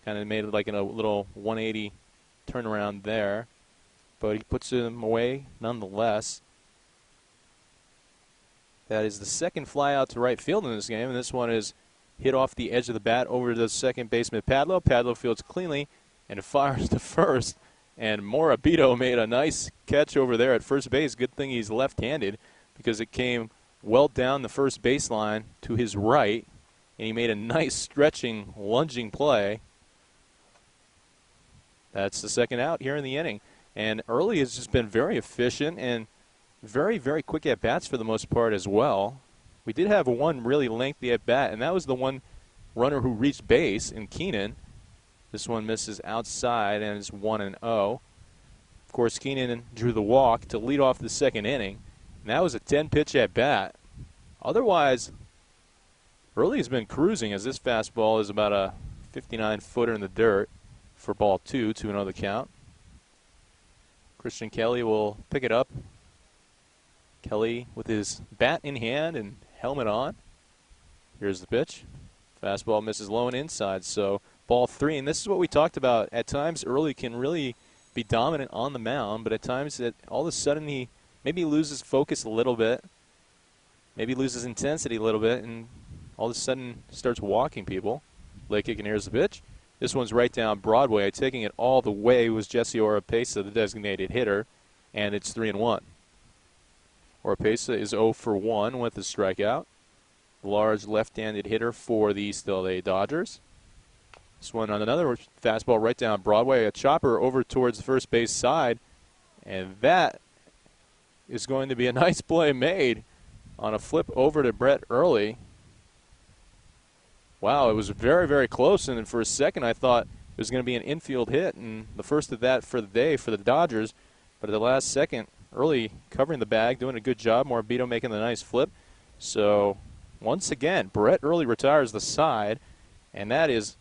Kind of made it like in a little 180 turnaround there. But he puts him away nonetheless. That is the second fly out to right field in this game, and this one is hit off the edge of the bat over to the second baseman Padlo. Padlo fields cleanly and fires to first. And Morabito made a nice catch over there at first base. Good thing he's left-handed because it came well down the first baseline to his right. And he made a nice stretching, lunging play. That's the second out here in the inning. And Early has just been very efficient and very, very quick at-bats for the most part as well. We did have one really lengthy at-bat, and that was the one runner who reached base in Keenan. This one misses outside, and it's 1-0. Of course, Keenan drew the walk to lead off the second inning. And that was a 10-pitch at-bat. Otherwise, Early has been cruising as this fastball is about a 59-footer in the dirt for ball 2, 2-0 the count. Christian Kelly will pick it up. Kelly with his bat in hand and helmet on. Here's the pitch. Fastball misses low and inside, so ball 3. And this is what we talked about. At times, Early can really be dominant on the mound, but at times all of a sudden he maybe loses focus a little bit, maybe loses intensity a little bit, and all of a sudden starts walking people. Leg kick, and here's the pitch. This one's right down Broadway. Taking it all the way was Jesse Oropesa, the designated hitter, and it's 3-1. Oropesa is 0 for 1 with a strikeout. Large left-handed hitter for the East LA Dodgers. This one on another fastball right down Broadway. A chopper over towards the first base side, and that is going to be a nice play made on a flip over to Brett Early. Wow, it was very, very close, and for a second I thought it was going to be an infield hit, and the first of that for the day for the Dodgers. But at the last second, Early covering the bag, doing a good job. Morabito making the nice flip. So once again, Brett Early retires the side, and that is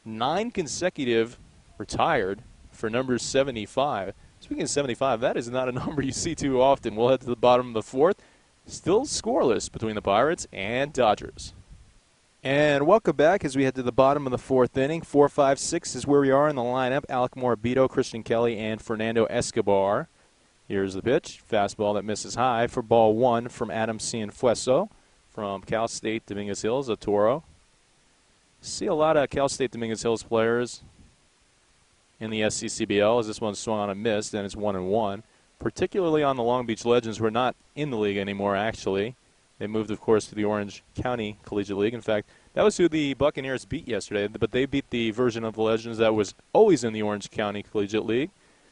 9 consecutive retired for number 75. Speaking of 75, that is not a number you see too often. We'll head to the bottom of the 4th. Still scoreless between the Pirates and Dodgers. And welcome back as we head to the bottom of the 4th inning. 4, 5, 6 is where we are in the lineup. Alec Morabito, Christian Kelly, and Fernando Escobar. Here's the pitch. Fastball that misses high for ball 1 from Adam Cienfuegos from Cal State Dominguez Hills, a Toro. See a lot of Cal State Dominguez Hills players in the SCCBL as this one swung on and missed, and it's 1-1. Particularly on the Long Beach Legends, who are not in the league anymore, actually. They moved, of course, to the Orange County Collegiate League. In fact, That was who the Buccaneers beat yesterday, but they beat the version of the Legends that was always in the Orange County Collegiate League.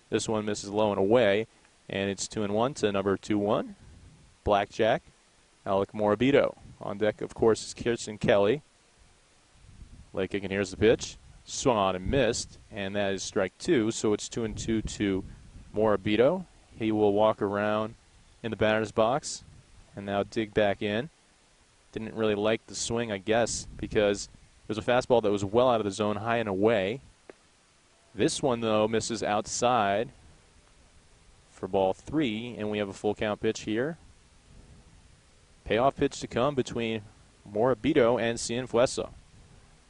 This one misses low and away, and it's 2-1 to number 2-1. Blackjack, Alec Morabito. On deck, of course, is Kirsten Kelly. Late kick, and here's the pitch. Swung on and missed, and that is strike 2, so it's 2-2 to Morabito. He will walk around in the batter's box and now dig back in. Didn't really like the swing, I guess, because it was a fastball that was well out of the zone, high and away. This one, though, misses outside for ball 3, and we have a full count pitch here. Payoff pitch to come between Morabito and Cienfuegos.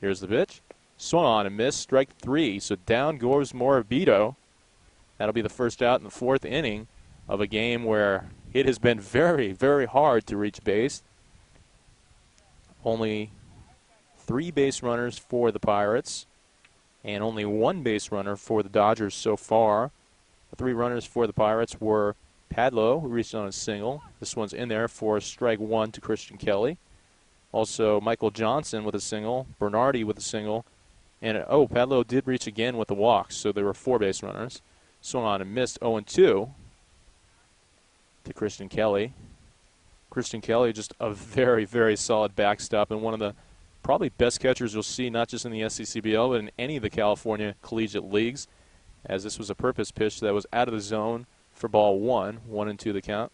Here's the pitch. Swung on and missed, strike 3. So down goes Morabito. That'll be the first out in the 4th inning of a game where it has been very, very hard to reach base. Only 3 base runners for the Pirates and only 1 base runner for the Dodgers so far. The 3 runners for the Pirates were Padlo, who reached on a single. This one's in there for strike 1 to Christian Kelly. Also, Michael Johnson with a single, Bernardi with a single, and Padlo did reach again with a walk, so there were 4 base runners. Swung on and missed 0-2 to Christian Kelly. Christian Kelly, just a very, very solid backstop and one of the probably best catchers you'll see, not just in the SCCBL, but in any of the California collegiate leagues, as this was a purpose pitch that was out of the zone for ball 1, 1-2 the count.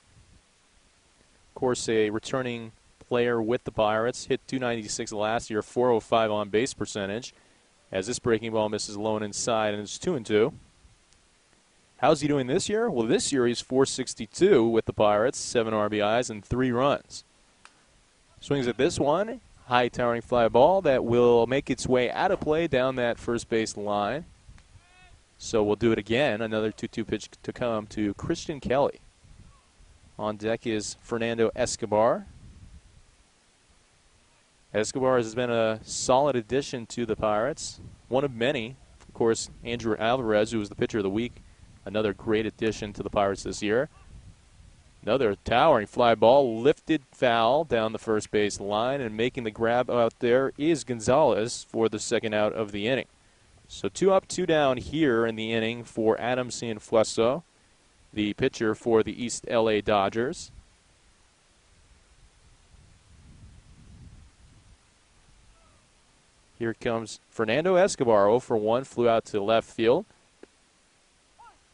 Of course, a returning player with the Pirates, hit .296 last year, .405 on base percentage, as this breaking ball misses low and inside, and it's 2-2. How's he doing this year? Well, this year he's .462 with the Pirates, 7 RBIs and 3 runs. Swings at this one, high towering fly ball that will make its way out of play down that first base line. So we'll do it again, another 2-2 pitch to come to Christian Kelly. On deck is Fernando Escobar. Escobar has been a solid addition to the Pirates, one of many. Of course, Andrew Alvarez, who was the pitcher of the week, another great addition to the Pirates this year. Another towering fly ball, lifted foul down the first base line, and making the grab out there is Gonzalez for the second out of the inning. So 2 up, 2 down here in the inning for Adam Cienfuegos, the pitcher for the East LA Dodgers. Here comes Fernando Escobar, 0 for 1, flew out to left field.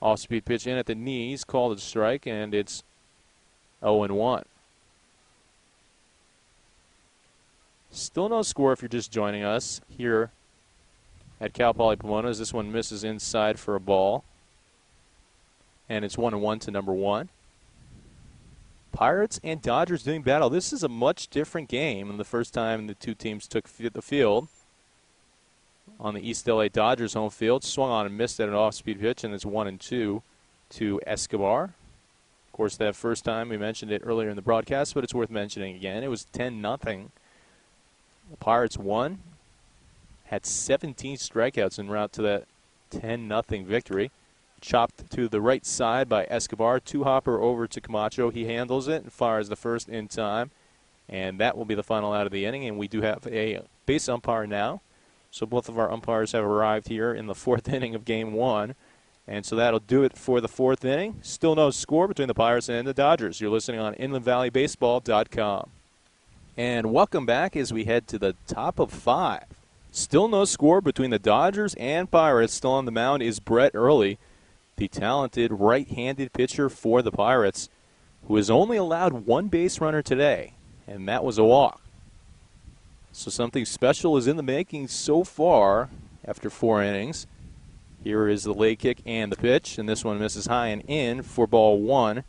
Off-speed pitch in at the knees, called a strike, and it's 0-1. Still no score if you're just joining us here at Cal Poly Pomona, as this one misses inside for a ball. And it's 1-1 to number 1. Pirates and Dodgers doing battle. This is a much different game than the first time the two teams took the field. On the East LA Dodgers home field, swung on and missed at an off-speed pitch, and it's 1-2 to Escobar. Of course, that first time, we mentioned it earlier in the broadcast, but it's worth mentioning again. It was 10-0. The Pirates won, had 17 strikeouts en route to that 10-0 victory. Chopped to the right side by Escobar, 2-hopper over to Camacho. He handles it and fires the first in time, and that will be the final out of the inning, and we do have a base umpire now. So both of our umpires have arrived here in the 4th inning of Game 1. And so that'll do it for the 4th inning. Still no score between the Pirates and the Dodgers. You're listening on InlandValleyBaseball.com. And welcome back as we head to the top of 5. Still no score between the Dodgers and Pirates. Still on the mound is Brett Early, the talented right-handed pitcher for the Pirates, who has only allowed 1 base runner today, and that was a walk. So something special is in the making so far after 4 innings. Here is the lay kick and the pitch, and this one misses high and in for ball 1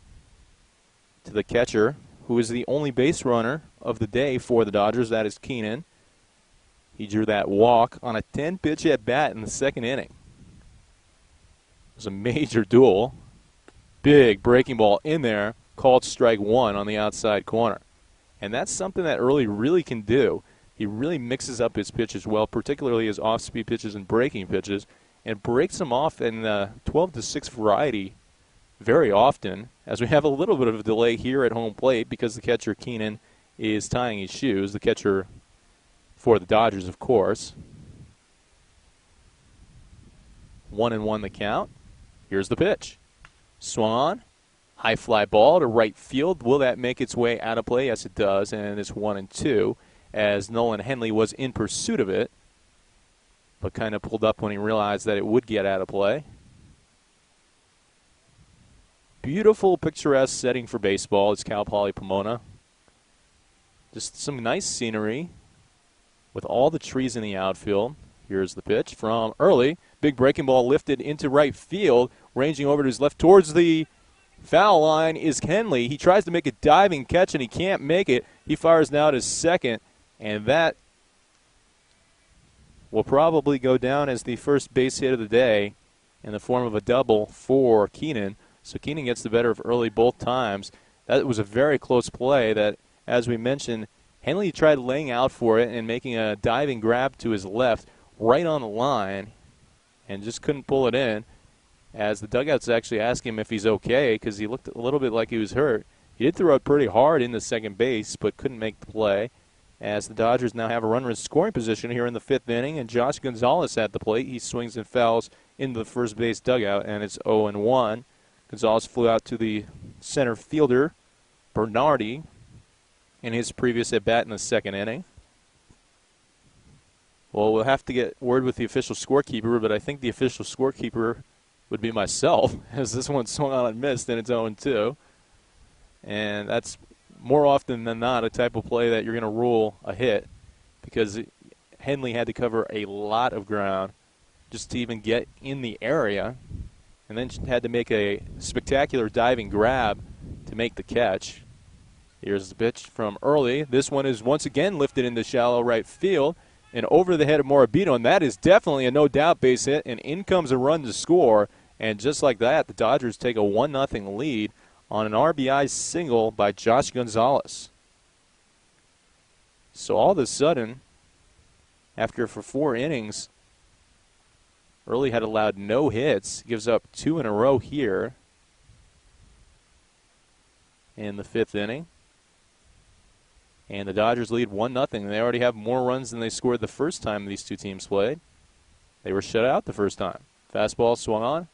to the catcher, who is the only base runner of the day for the Dodgers. That is Keenan. He drew that walk on a 10-pitch at-bat in the 2nd inning. It was a major duel. Big breaking ball in there, called strike 1 on the outside corner. And that's something that Early really can do. He really mixes up his pitches well, particularly his off-speed pitches and breaking pitches, and breaks them off in the 12-6 variety very often, as we have a little bit of a delay here at home plate because the catcher, Keenan, is tying his shoes. The catcher for the Dodgers, of course. 1-1 the count. Here's the pitch. Swung on. High fly ball to right field. Will that make its way out of play? Yes, it does, and it's 1-2 as Nolan Henley was in pursuit of it, but kind of pulled up when he realized that it would get out of play. Beautiful, picturesque setting for baseball. It's Cal Poly Pomona. Just some nice scenery with all the trees in the outfield. Here's the pitch from Early. Big breaking ball lifted into right field. Ranging over to his left towards the foul line is Henley. He tries to make a diving catch, and he can't make it. He fires now to second, and that will probably go down as the first base hit of the day in the form of a double for Keenan. So Keenan gets the better of Early both times. That was a very close play that, as we mentioned, Henley tried laying out for it and making a diving grab to his left right on the line and just couldn't pull it in, as the dugouts actually asked him if he's okay because he looked a little bit like he was hurt. He did throw it pretty hard into second base but couldn't make the play, as the Dodgers now have a runner in scoring position here in the fifth inning, and Josh Gonzalez at the plate. He swings and fouls into the first base dugout, and it's 0-1. Gonzalez flew out to the center fielder, Bernardi, in his previous at-bat in the second inning. Well, we'll have to get word with the official scorekeeper, but I think the official scorekeeper would be myself, as this one swung on and missed, and it's 0-2. And that's more often than not a type of play that you're going to rule a hit, because Henley had to cover a lot of ground just to even get in the area, and then had to make a spectacular diving grab to make the catch. Here's the pitch from Early. This one is once again lifted into shallow right field and over the head of Morabito, and that is definitely a no-doubt base hit, and in comes a run to score. And just like that, the Dodgers take a 1-0 lead on an RBI single by Josh Gonzalez. So all of a sudden, for 4 innings, Early had allowed no hits, gives up 2 in a row here in the fifth inning. And the Dodgers lead 1-0. They already have more runs than they scored the first time these two teams played. They were shut out the first time. Fastball swung on.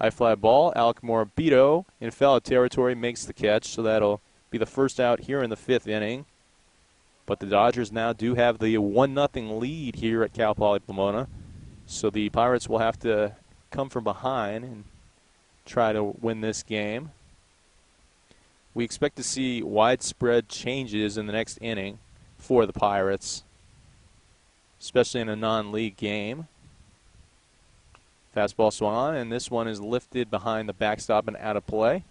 High fly ball. Alec Morabito in foul territory makes the catch, so that'll be the first out here in the fifth inning. But the Dodgers now do have the 1-0 lead here at Cal Poly Pomona. So the Pirates will have to come from behind and try to win this game. We expect to see widespread changes in the next inning for the Pirates, especially in a non-league game. Fastball swung on, and this one is lifted behind the backstop and out of play,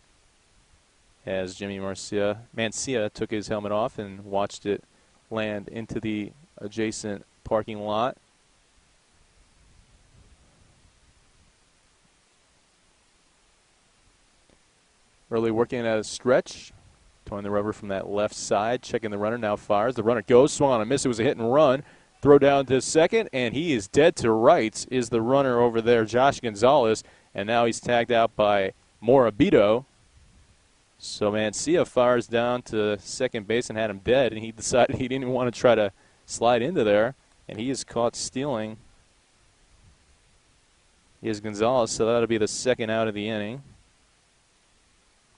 as Jimmy Mancia took his helmet off and watched it land into the adjacent parking lot. Early working at a stretch, towing the rubber from that left side, checking the runner, now fires. The runner goes, swung on a miss. It was a hit and run. Throw down to second, and he is dead to rights, is the runner over there, Josh Gonzalez. And now he's tagged out by Morabito. So Mancia fires down to second base and had him dead, and he decided he didn't want to try to slide into there, and he is caught stealing. Here's Gonzalez, so that'll be the second out of the inning.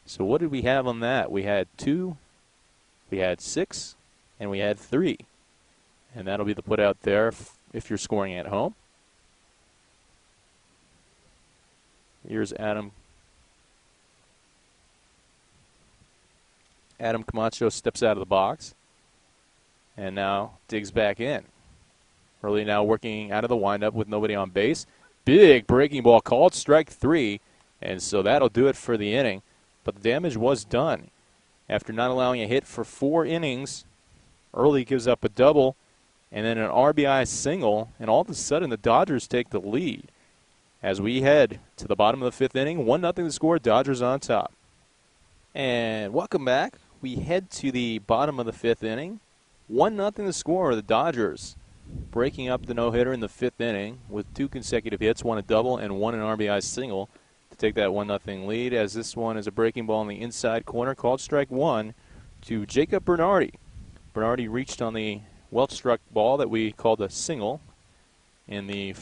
So what did we have on that? We had 2, we had 6, and we had 3. And that'll be the put out there if you're scoring at home. Here's Adam. Adam Camacho steps out of the box and now digs back in. Early now working out of the windup with nobody on base. Big breaking ball called, strike 3. And so that'll do it for the inning. But the damage was done. After not allowing a hit for 4 innings, Early gives up a double and then an RBI single, and all of a sudden the Dodgers take the lead. As we head to the bottom of the fifth inning, 1-0 the score, Dodgers on top. And welcome back. We head to the bottom of the fifth inning. 1-0 the score, the Dodgers breaking up the no-hitter in the fifth inning with 2 consecutive hits, 1 a double and 1 an RBI single, to take that 1-0 lead, as this one is a breaking ball in the inside corner called strike 1 to Jacob Bernardi. Bernardi reached on the well-struck ball that we called a single in the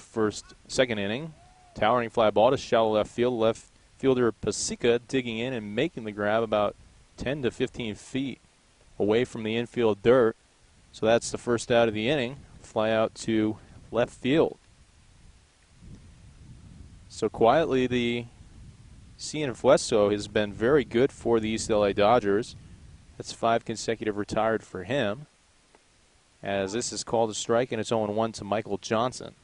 second inning. Towering fly ball to shallow left field. Left fielder Pasica digging in and making the grab about 10 to 15 feet away from the infield dirt. So that's the first out of the inning. Fly out to left field. So quietly, the Cienfuegos has been very good for the East LA Dodgers. That's 5 consecutive retired for him, as this is called a strike, and it's 0-1 to Michael Johnson.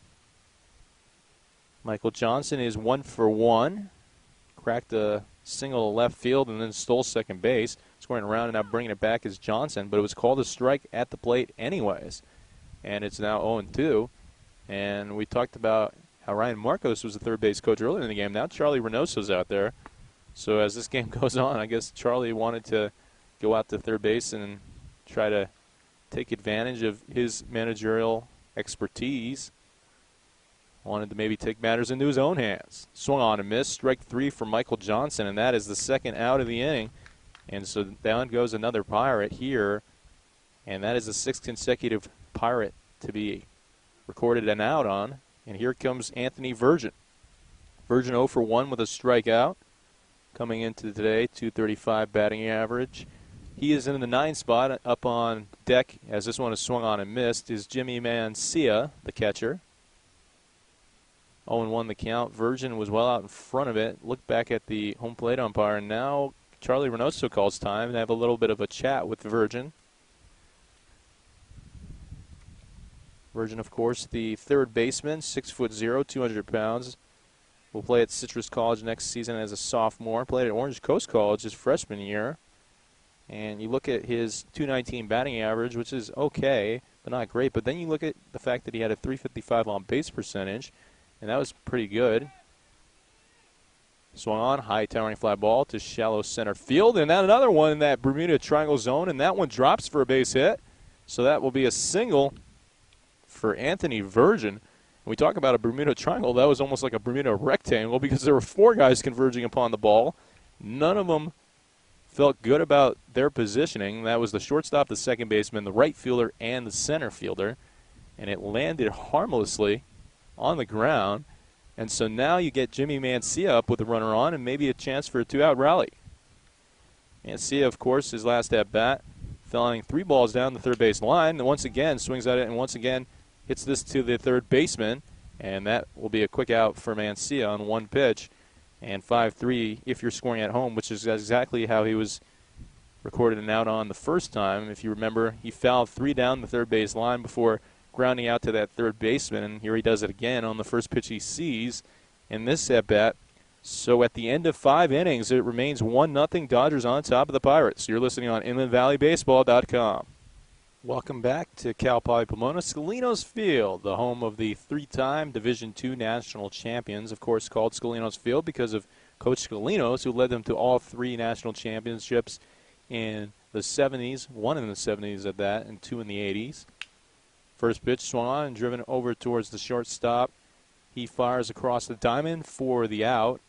Michael Johnson is 1 for 1. Cracked a single to left field and then stole second base. Scoring around and now bringing it back is Johnson, but it was called a strike at the plate anyways. And it's now 0-2. And we talked about how Ryan Marcos was the third base coach earlier in the game. Now Charlie Reynoso's out there. So as this game goes on, I guess Charlie wanted to go out to third base and try to take advantage of his managerial expertise. Wanted to maybe take matters into his own hands. Swung on and missed. Strike 3 for Michael Johnson, and that is the second out of the inning. And so down goes another Pirate here, and that is the 6th consecutive Pirate to be recorded an out on. And here comes Anthony Virgin. Virgin 0 for 1 with a strikeout. Coming into today, .235 batting average. He is in the 9 spot. Up on deck, as this one is swung on and missed, is Jimmy Mancia, the catcher. 0-1 the count. Virgin was well out in front of it. Looked back at the home plate umpire, and now Charlie Reynoso calls time and have a little bit of a chat with Virgin. Virgin, of course, the third baseman, 6'0", 200 pounds. Will play at Citrus College next season as a sophomore. Played at Orange Coast College his freshman year. And you look at his .219 batting average, which is okay, but not great. But then you look at the fact that he had a .355 on-base percentage, and that was pretty good. Swung on, high towering fly ball to shallow center field. And then another one in that Bermuda Triangle zone, and that one drops for a base hit. So that will be a single for Anthony Virgin. When we talk about a Bermuda Triangle, that was almost like a Bermuda rectangle because there were 4 guys converging upon the ball. None of them felt good about their positioning. That was the shortstop, the second baseman, the right fielder, and the center fielder. And it landed harmlessly on the ground. And so now you get Jimmy Mancia up with a runner on and maybe a chance for a 2-out rally. Mancia, of course, his last at-bat, fouling 3 balls down the third base line. And once again, swings at it and once again hits this to the third baseman. And that will be a quick out for Mancia on 1 pitch. And 5-3 if you're scoring at home, which is exactly how he was recorded an out on the first time. If you remember, he fouled 3 down the third base line before grounding out to that third baseman, and here he does it again on the first pitch he sees in this at-bat. So at the end of 5 innings, it remains 1-0 Dodgers on top of the Pirates. You're listening on InlandValleyBaseball.com. Welcome back to Cal Poly Pomona, Scalinos Field, the home of the 3-time Division II national champions. Of course, called Scalinos Field because of Coach Scalinos, who led them to all 3 national championships in the 70s, 1 in the 70s at that, and 2 in the 80s. First pitch swung on and driven over towards the shortstop. He fires across the diamond for the out,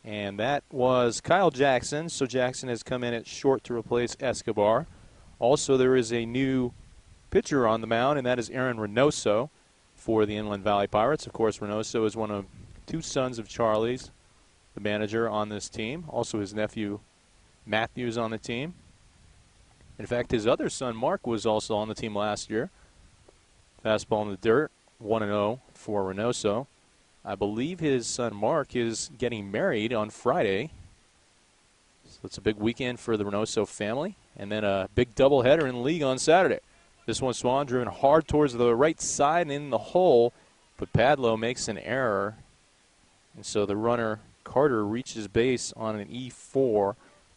and that was Kyle Jackson. So Jackson has come in at short to replace Escobar. Also, there is a new pitcher on the mound, and that is Aaron Reynoso for the Inland Valley Pirates. Of course, Reynoso is one of 2 sons of Charlie's, the manager on this team. Also, his nephew Matthew's on the team. In fact, his other son, Mark, was also on the team last year. Fastball in the dirt, 1-0 for Reynoso. I believe his son, Mark, is getting married on Friday. So it's a big weekend for the Reynoso family. And then a big doubleheader in the league on Saturday. This one swung driven hard towards the right side and in the hole, but Padlo makes an error. And so the runner, Carter, reaches base on an E4.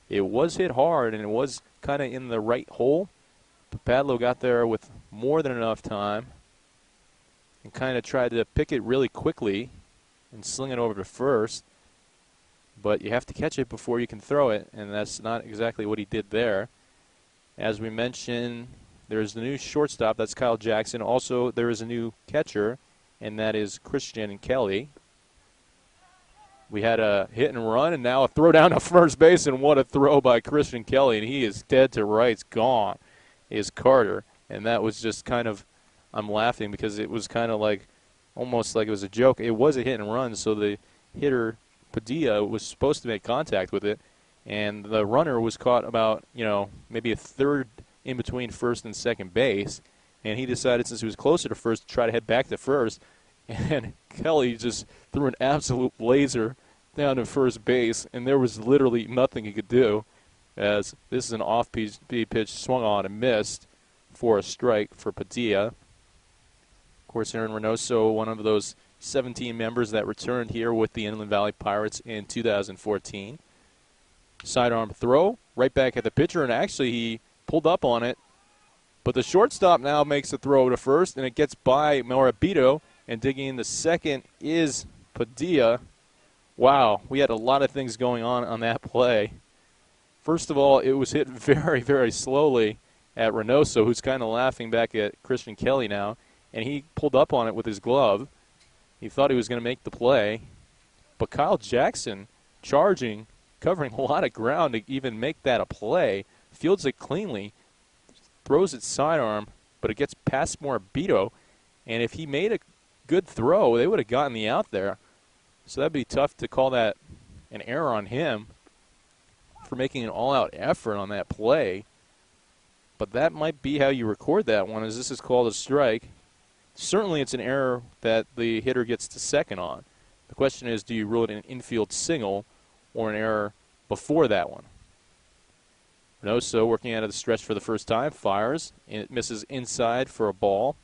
It was hit hard, and it was kind of in the right hole. But Padlo got there with more than enough time and kind of tried to pick it really quickly and sling it over to first. But you have to catch it before you can throw it, and that's not exactly what he did there. As we mentioned, there's the new shortstop. That's Kyle Jackson. Also, there is a new catcher, and that is Christian Kelly. We had a hit and run, and now a throw down to first base, and what a throw by Christian Kelly, and he is dead to rights, gone is Carter. And that was just kind of, I'm laughing because it was kind of like, almost like it was a joke. It was a hit and run, so the hitter, Padilla, was supposed to make contact with it, and the runner was caught about, maybe a third in between first and second base, and he decided, since he was closer to first, to try to head back to first, and Kelly just threw an absolute laser down to first base, and there was literally nothing he could do, as this is an off-speed pitch swung on and missed for a strike for Padilla. Of course, Aaron Reynoso, one of those 17 members that returned here with the Inland Valley Pirates in 2014. Sidearm throw right back at the pitcher, and actually he pulled up on it, but the shortstop now makes a throw to first, and it gets by Morabito, and digging in the second is Padilla. Wow, we had a lot of things going on that play. First of all, it was hit very, very slowly at Reynoso, who's kind of laughing back at Christian Kelly now, and he pulled up on it with his glove. He thought he was going to make the play, but Kyle Jackson charging, covering a lot of ground to even make that a play, fields it cleanly, throws it sidearm, but it gets past Morabito, and if he made a good throw, they would have gotten the out there. So that'd be tough to call that an error on him for making an all-out effort on that play. But that might be how you record that one, as this is called a strike. Certainly it's an error that the hitter gets to second on. The question is, do you rule it an infield single or an error before that one? Reynoso working out of the stretch for the first time, fires, and it misses inside for a ball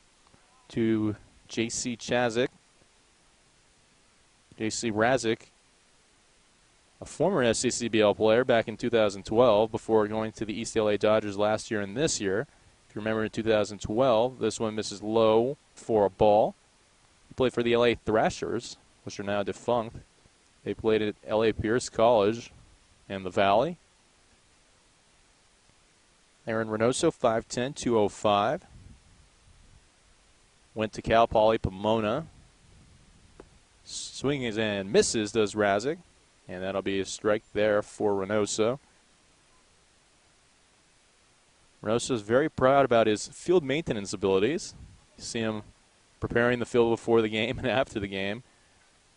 to J.C. Razik, a former SCCBL player back in 2012 before going to the East LA Dodgers last year and this year. If you remember, in 2012, this one misses low for a ball. He played for the LA Thrashers, which are now defunct. They played at LA Pierce College and the Valley. Aaron Reynoso, 5'10", 205. Went to Cal Poly Pomona. Swings and misses, does Razik. And that'll be a strike there for Reynoso. Reynoso is very proud about his field maintenance abilities. You see him preparing the field before the game and after the game.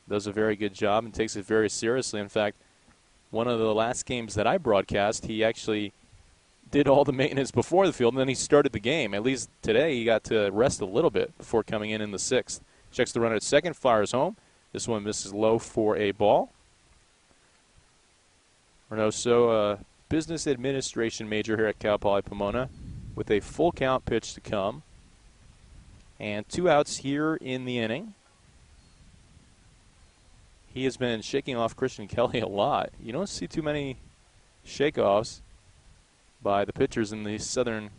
Does a very good job and takes it very seriously. In fact, one of the last games that I broadcast, he actually did all the maintenance before the field, and then he started the game. At least today he got to rest a little bit before coming in the sixth. Checks the runner at second, fires home. This one misses low for a ball. Reynoso, business administration major here at Cal Poly Pomona, with a full count pitch to come. And 2 outs here in the inning. He has been shaking off Christian Kelly a lot. You don't see too many shakeoffs by the pitchers in the Southern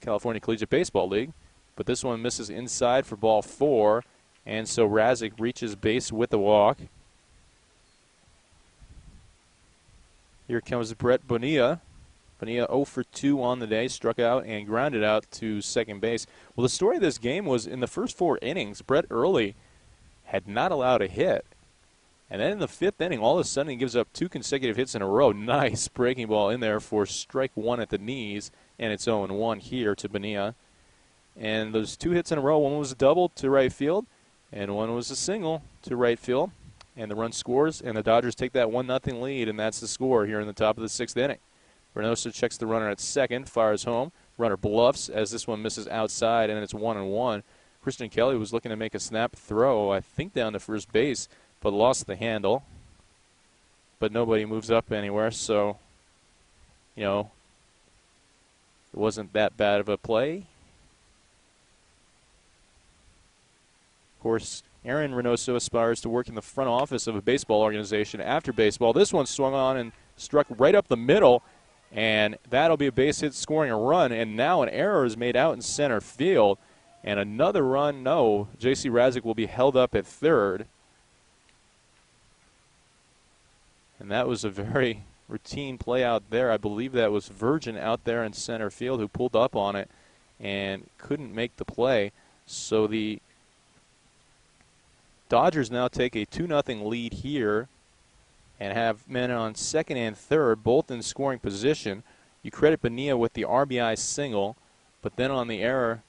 California Collegiate Baseball League. But this one misses inside for ball 4. And so Razik reaches base with the walk. Here comes Brett Bonilla. Bonilla 0 for 2 on the day, struck out and grounded out to second base. Well, the story of this game was in the first 4 innings, Brett Early had not allowed a hit. And then in the 5th inning, all of a sudden he gives up 2 consecutive hits in a row. Nice breaking ball in there for strike 1 at the knees, and it's 0-1 here to Bonilla. And those 2 hits in a row, one was a double to right field, and one was a single to right field. And the run scores, and the Dodgers take that 1-0 lead, and that's the score here in the top of the 6th inning. Reynoso checks the runner at second, fires home. Runner bluffs as this one misses outside, and it's 1-1. Christian Kelly was looking to make a snap throw, I think down to first base, but lost the handle. But nobody moves up anywhere, so, it wasn't that bad of a play. Of course, Aaron Reynoso aspires to work in the front office of a baseball organization after baseball. This one swung on and struck right up the middle, and that'll be a base hit scoring a run. And now an error is made out in center field, and another run, no. J.C. Razik will be held up at third. And that was a very routine play out there. I believe that was Virgin out there in center field who pulled up on it and couldn't make the play. So the Dodgers now take a 2-0 lead here and have men on second and third, both in scoring position. You credit Bonilla with the RBI single, But then on the error,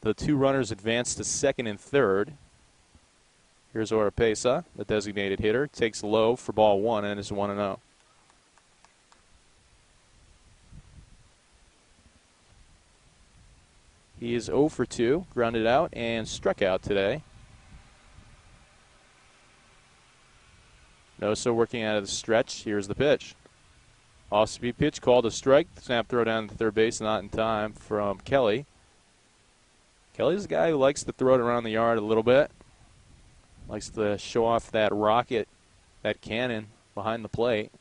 the two runners advance to second and third. Here's Oropesa, the designated hitter, takes low for ball one and is 1-0. He is 0 for 2, grounded out and struck out today. Noso working out of the stretch. Here's the pitch. Off-speed pitch, called a strike. Snap throw down to third base, not in time from Kelly. Kelly's a guy who likes to throw it around the yard a little bit. Likes to show off that rocket, that cannon behind the plate.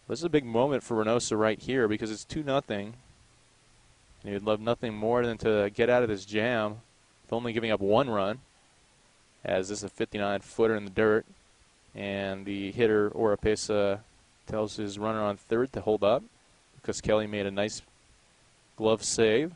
This is a big moment for Reynoso right here because it's 2-0. And he would love nothing more than to get out of this jam with only giving up 1 run, as this is a 59-footer in the dirt. And the hitter, Oropesa, tells his runner on third to hold up because Kelly made a nice glove save.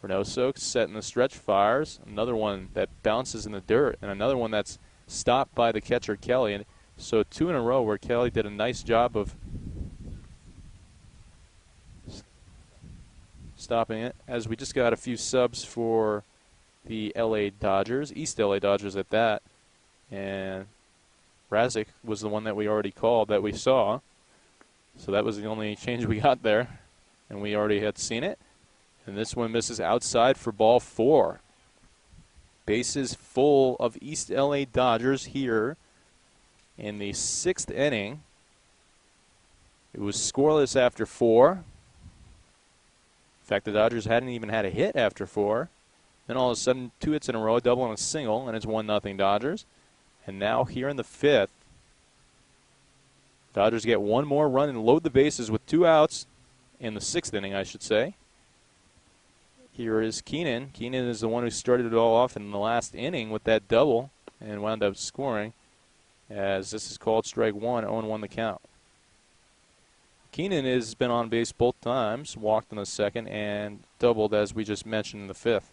Reynoso set in the stretch, fires. Another one that bounces in the dirt, and another one that's stopped by the catcher, Kelly. And so 2 in a row where Kelly did a nice job of stopping it. As we just got a few subs for the LA Dodgers, East LA Dodgers at that. And Razik was the one that we already called that we saw. So that was the only change we got there. And we already had seen it. And this one misses outside for ball 4. Bases full of East LA Dodgers here in the 6th inning. It was scoreless after 4. In fact, the Dodgers hadn't even had a hit after 4. Then all of a sudden, 2 hits in a row, a double and a single, and it's 1-0 Dodgers. And now here in the 5th, Dodgers get 1 more run and load the bases with 2 outs in the 6th inning, I should say. Here is Keenan. Keenan is the one who started it all off in the last inning with that double and wound up scoring, as this is called strike 1, 0-1 the count. Keenan has been on base both times, walked in the 2nd, and doubled, as we just mentioned, in the 5th.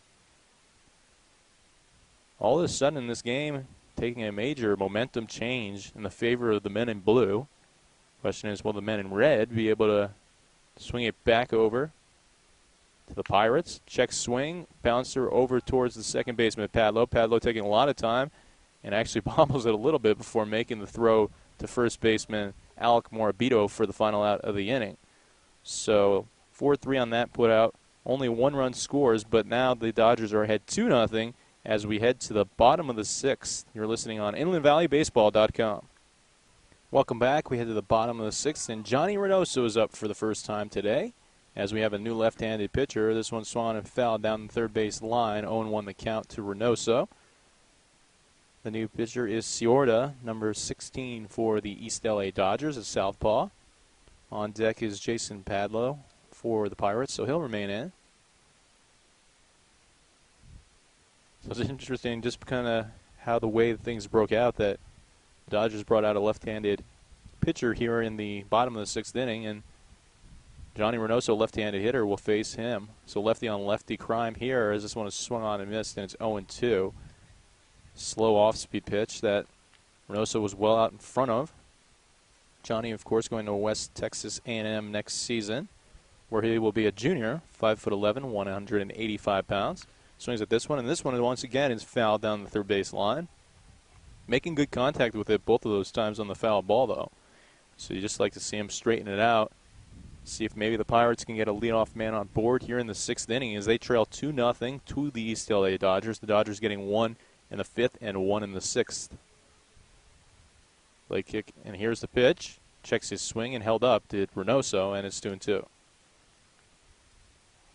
All of a sudden in this game, taking a major momentum change in the favor of the men in blue. Question is, will the men in red be able to swing it back over to the Pirates? Check swing, bouncer over towards the second baseman, Padlo. Padlo taking a lot of time and actually bobbles it a little bit before making the throw to first baseman Alec Morabito for the final out of the inning. So 4-3 on that put out. Only 1 run scores, but now the Dodgers are ahead 2-0 as we head to the bottom of the 6th. You're listening on InlandValleyBaseball.com. Welcome back. We head to the bottom of the 6th, and Johnny Reynoso is up for the first time today, as we have a new left-handed pitcher. This one swung and fouled down the third base line. 0-1 the count to Reynoso. The new pitcher is Ciorda, number 16 for the East LA Dodgers, a southpaw. On deck is Jason Padlo for the Pirates, so he'll remain in. So it's interesting just kind of how the way things broke out, that the Dodgers brought out a left-handed pitcher here in the bottom of the 6th inning, and Johnny Reynoso, left-handed hitter, will face him. So lefty on lefty crime here, as this one is swung on and missed, and it's 0-2. Slow off-speed pitch that Reynoso was well out in front of. Johnny, of course, going to West Texas A&M next season, where he will be a junior, 5'11", 185 pounds. Swings at this one, and this one once again is fouled down the third base line. Making good contact with it both of those times on the foul ball, though. So you just like to see him straighten it out. See if maybe the Pirates can get a leadoff man on board here in the 6th inning as they trail 2-0 to the East LA Dodgers. The Dodgers getting 1 in the 5th and 1 in the 6th. Late kick, and here's the pitch. Checks his swing and held up did Reynoso, and it's 2-2.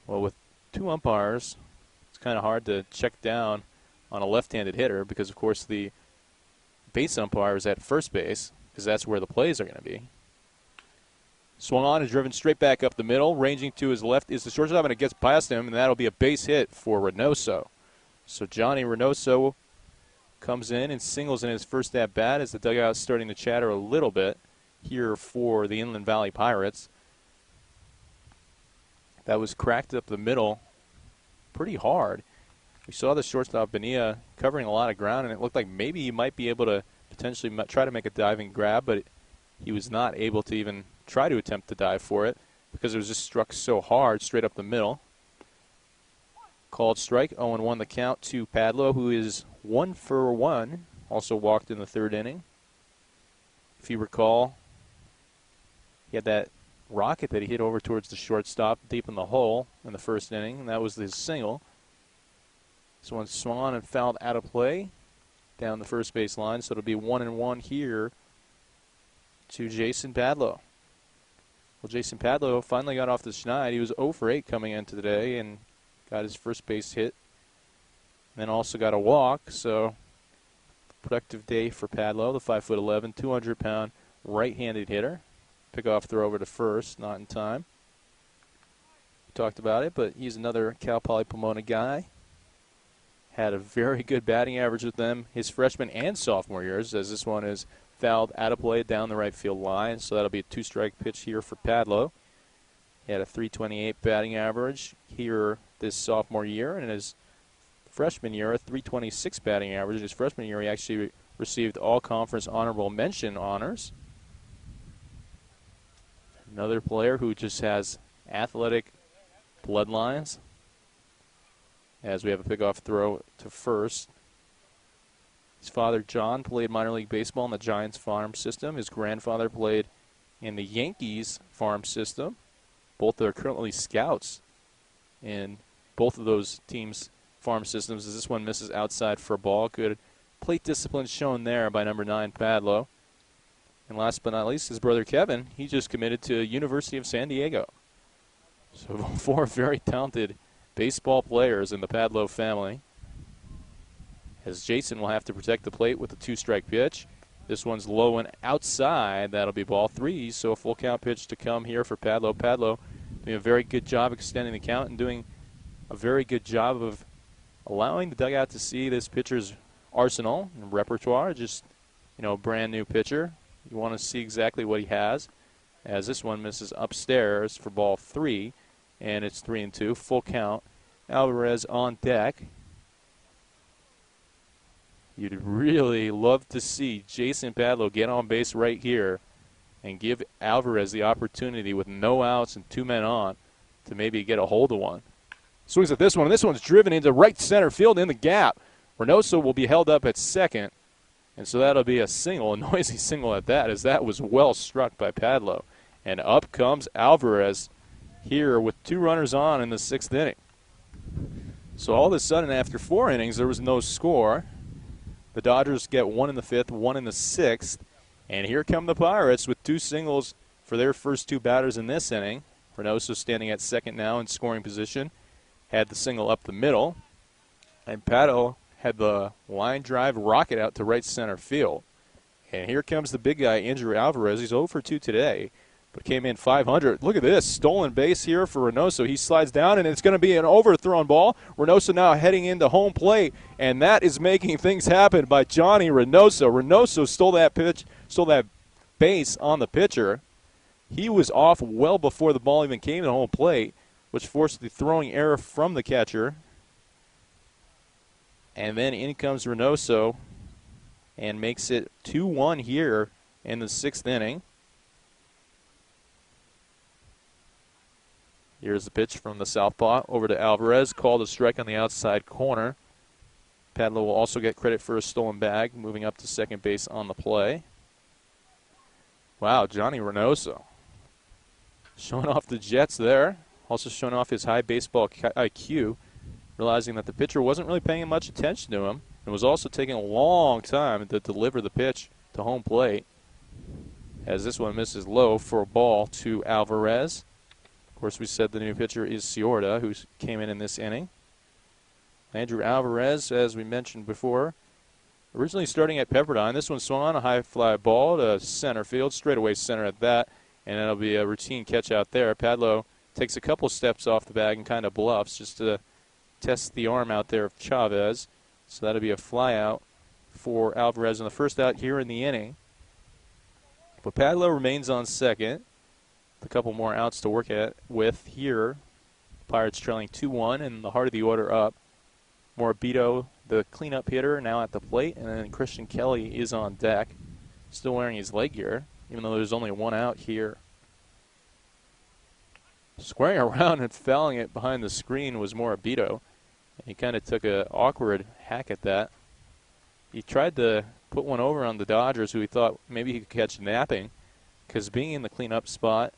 Well, with 2 umpires, it's kind of hard to check down on a left-handed hitter because, of course, the base umpire is at first base because that's where the plays are going to be. Swung on and driven straight back up the middle. Ranging to his left is the shortstop, and it gets past him, and that'll be a base hit for Reynoso. So Johnny Reynoso comes in and singles in his first at-bat as the dugout's starting to chatter a little bit here for the Inland Valley Pirates. That was cracked up the middle pretty hard. We saw the shortstop, Bonilla, covering a lot of ground, and it looked like maybe he might be able to potentially try to make a diving grab, but he was not able to even try to attempt to dive for it because it was just struck so hard straight up the middle. Called strike, 0-1 the count to Padlo, who is 1 for 1. Also walked in the third inning. If you recall, he had that rocket that he hit over towards the shortstop deep in the hole in the first inning, and that was his single. This one swung on and fouled out of play down the first base line, so it'll be 1-1 here to Jason Padlo. Well, Jason Padlo finally got off the schneid. He was 0 for 8 coming into today and got his first base hit. And then also got a walk, so productive day for Padlo, the 5'11", 200-pound right-handed hitter. Pickoff throw over to first, not in time. We talked about it, but he's another Cal Poly Pomona guy. Had a very good batting average with them his freshman and sophomore years, as this one is fouled out of play down the right field line. So that'll be a 2-strike pitch here for Padlo. He had a .328 batting average here this sophomore year, and in his freshman year, a .326 batting average. In his freshman year, he actually received all-conference honorable mention honors. Another player who just has athletic bloodlines. As we have a pickoff throw to first. His father, John, played minor league baseball in the Giants farm system. His grandfather played in the Yankees farm system. Both are currently scouts in both of those teams' farm systems, as this one misses outside for a ball. Good plate discipline shown there by number 9, Padlo. And last but not least, his brother Kevin. He just committed to University of San Diego. So 4 very talented baseball players in the Padlo family. As Jason will have to protect the plate with a 2-strike pitch. This one's low and outside. That'll be ball 3. So a full count pitch to come here for Padlo. Padlo doing a very good job extending the count and doing a very good job of allowing the dugout to see this pitcher's arsenal and repertoire. Just, brand new pitcher. You want to see exactly what he has. As this one misses upstairs for ball 3. And it's 3-2, full count. Alvarez on deck. You'd really love to see Jason Padlo get on base right here and give Alvarez the opportunity with no outs and 2 men on to maybe get a hold of one. Swings at this one, and this one's driven into right center field in the gap. Reynoso will be held up at second, and so that'll be a single, a noisy single at that, as that was well struck by Padlo. And up comes Alvarez here with 2 runners on in the 6th inning. So all of a sudden, after 4 innings, there was no score. The Dodgers get 1 in the 5th, 1 in the 6th. And here come the Pirates with 2 singles for their first 2 batters in this inning. Reynoso standing at second now in scoring position. Had the single up the middle. And Pato had the line drive rocket out to right center field. And here comes the big guy, Andrew Alvarez. He's 0 for 2 today, but came in .500. Look at this, stolen base here for Reynoso. He slides down, and it's going to be an overthrown ball. Reynoso now heading into home plate, and that is making things happen by Johnny Reynoso. Reynoso stole that pitch, stole that base on the pitcher. He was off well before the ball even came to home plate, which forced the throwing error from the catcher. And then in comes Reynoso and makes it 2-1 here in the 6th inning. Here's the pitch from the southpaw over to Alvarez. Called a strike on the outside corner. Padlo will also get credit for a stolen bag, moving up to second base on the play. Wow, Johnny Reynoso showing off the Jets there. Also showing off his high baseball IQ, realizing that the pitcher wasn't really paying much attention to him and was also taking a long time to deliver the pitch to home plate. As this one misses low for a ball to Alvarez. Of course, we said the new pitcher is Ciorda, who came in this inning. Andrew Alvarez, as we mentioned before, originally starting at Pepperdine. This one swung on a high fly ball to center field, straightaway center at that, and that'll be a routine catch out there. Padlo takes a couple steps off the bag and kind of bluffs just to test the arm out there of Chavez. So that'll be a fly out for Alvarez on the first out here in the inning. But Padlo remains on second. A couple more outs to work with here. Pirates trailing 2-1 and the heart of the order up. Morabito, the cleanup hitter, now at the plate, and then Christian Kelly is on deck, still wearing his leg gear. even though there's only one out here. Squaring around and fouling it behind the screen was Morabito. He kind of took an awkward hack at that. He tried to put one over on the Dodgers, who he thought maybe he could catch napping, because being in the cleanup spot,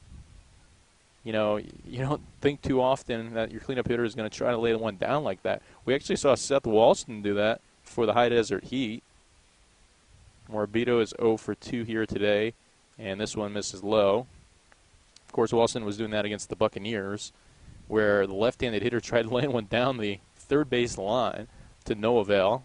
you know, you don't think too often that your cleanup hitter is going to try to lay one down like that. We actually saw Seth Walston do that for the High Desert Heat. Morabito is 0 for 2 here today, and this one misses low. Of course, Walston was doing that against the Buccaneers, where the left-handed hitter tried to lay one down the third base line to no avail.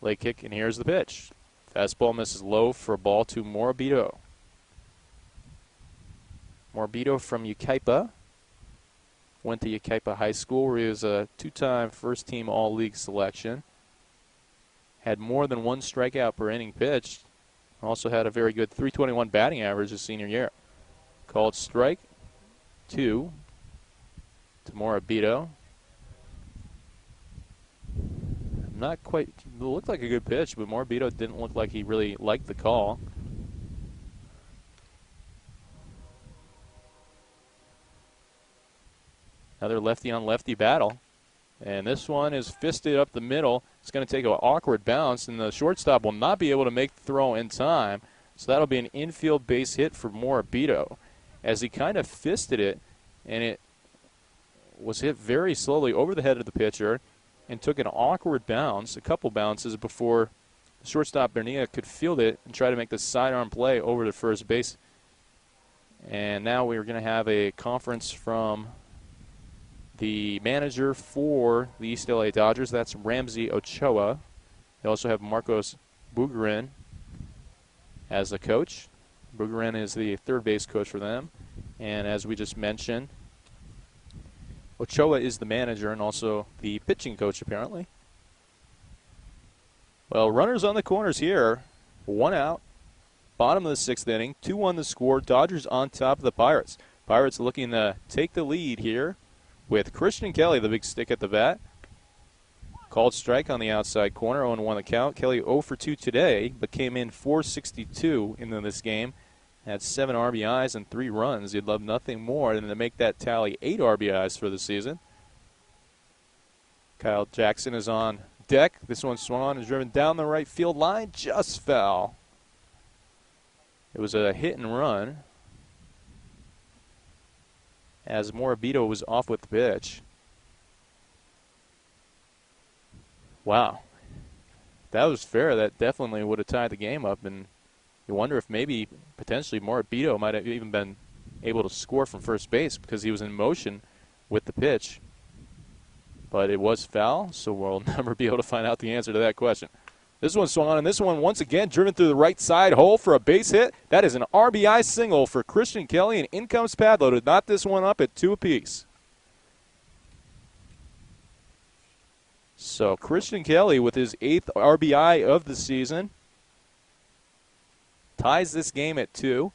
Lay kick, and here's the pitch. Fastball misses low for a ball to Morabito. Morabito from Yucaipa. Went to Yucaipa High School, where he was a two-time first-team All-League selection. Had more than one strikeout per inning pitched. Also had a very good .321 batting average his senior year. Called strike 2 to Morabito. Not quite, it looked like a good pitch, but Morabito didn't look like he really liked the call. Another lefty-on-lefty battle. And this one is fisted up the middle. It's going to take an awkward bounce, and the shortstop will not be able to make the throw in time. So that'll be an infield base hit for Morabito, as he kind of fisted it, and it was hit very slowly over the head of the pitcher and took an awkward bounce, a couple bounces, before the shortstop Bernia could field it and try to make the sidearm play over to first base. And now we're going to have a conference from the manager for the East LA Dodgers. That's Ramsey Ochoa. They also have Marcos Bugarin as the coach. Bugarin is the third base coach for them. And as we just mentioned, Ochoa is the manager and also the pitching coach, apparently. Well, runners on the corners here. One out. Bottom of the sixth inning. 2-1 the score. Dodgers on top of the Pirates. Pirates looking to take the lead here with Christian Kelly, the big stick at the bat. Called strike on the outside corner. 0-1 the count. Kelly 0 for 2 today, but came in .462 into this game. Had 7 RBIs and 3 runs. You'd love nothing more than to make that tally 8 RBIs for the season. Kyle Jackson is on deck. This one swung on and driven down the right field line. Just foul. It was a hit and run, as Morabito was off with the pitch. Wow. That was fair. That definitely would have tied the game up, and you wonder if maybe potentially Morabito might have even been able to score from first base because he was in motion with the pitch. But it was foul, so we'll never be able to find out the answer to that question. This one swung on, and this one once again driven through the right side hole for a base hit. That is an RBI single for Christian Kelly, and in comes Padlo to knot this one up at 2 apiece. So Christian Kelly with his 8th RBI of the season ties this game at 2,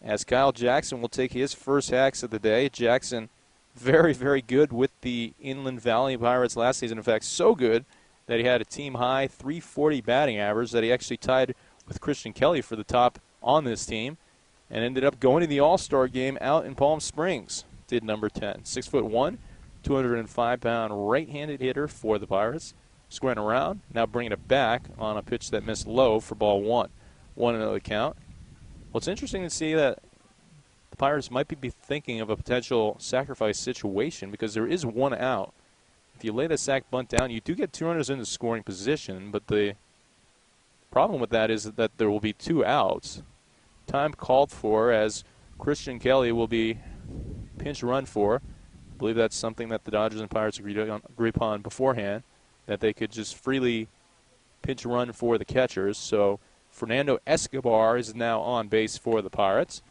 as Kyle Jackson will take his first hacks of the day. Jackson very, very good with the Inland Valley Pirates last season. In fact, so good that he had a team-high .340 batting average that he actually tied with Christian Kelly for the top on this team, and ended up going to the All-Star game out in Palm Springs. Did number 10. 6'1", 205-pound right-handed hitter for the Pirates. Squaring around, now bringing it back on a pitch that missed low for ball 1. 1-0 the count. Well, it's interesting to see that the Pirates might be thinking of a potential sacrifice situation because there is 1 out. If you lay the sac bunt down, you do get 2 runners in the scoring position, but the problem with that is that there will be 2 outs. Time called for, as Christian Kelly will be pinch run for. I believe that's something that the Dodgers and Pirates agreed upon beforehand, that they could just freely pinch run for the catchers. So Fernando Escobar is now on base for the Pirates.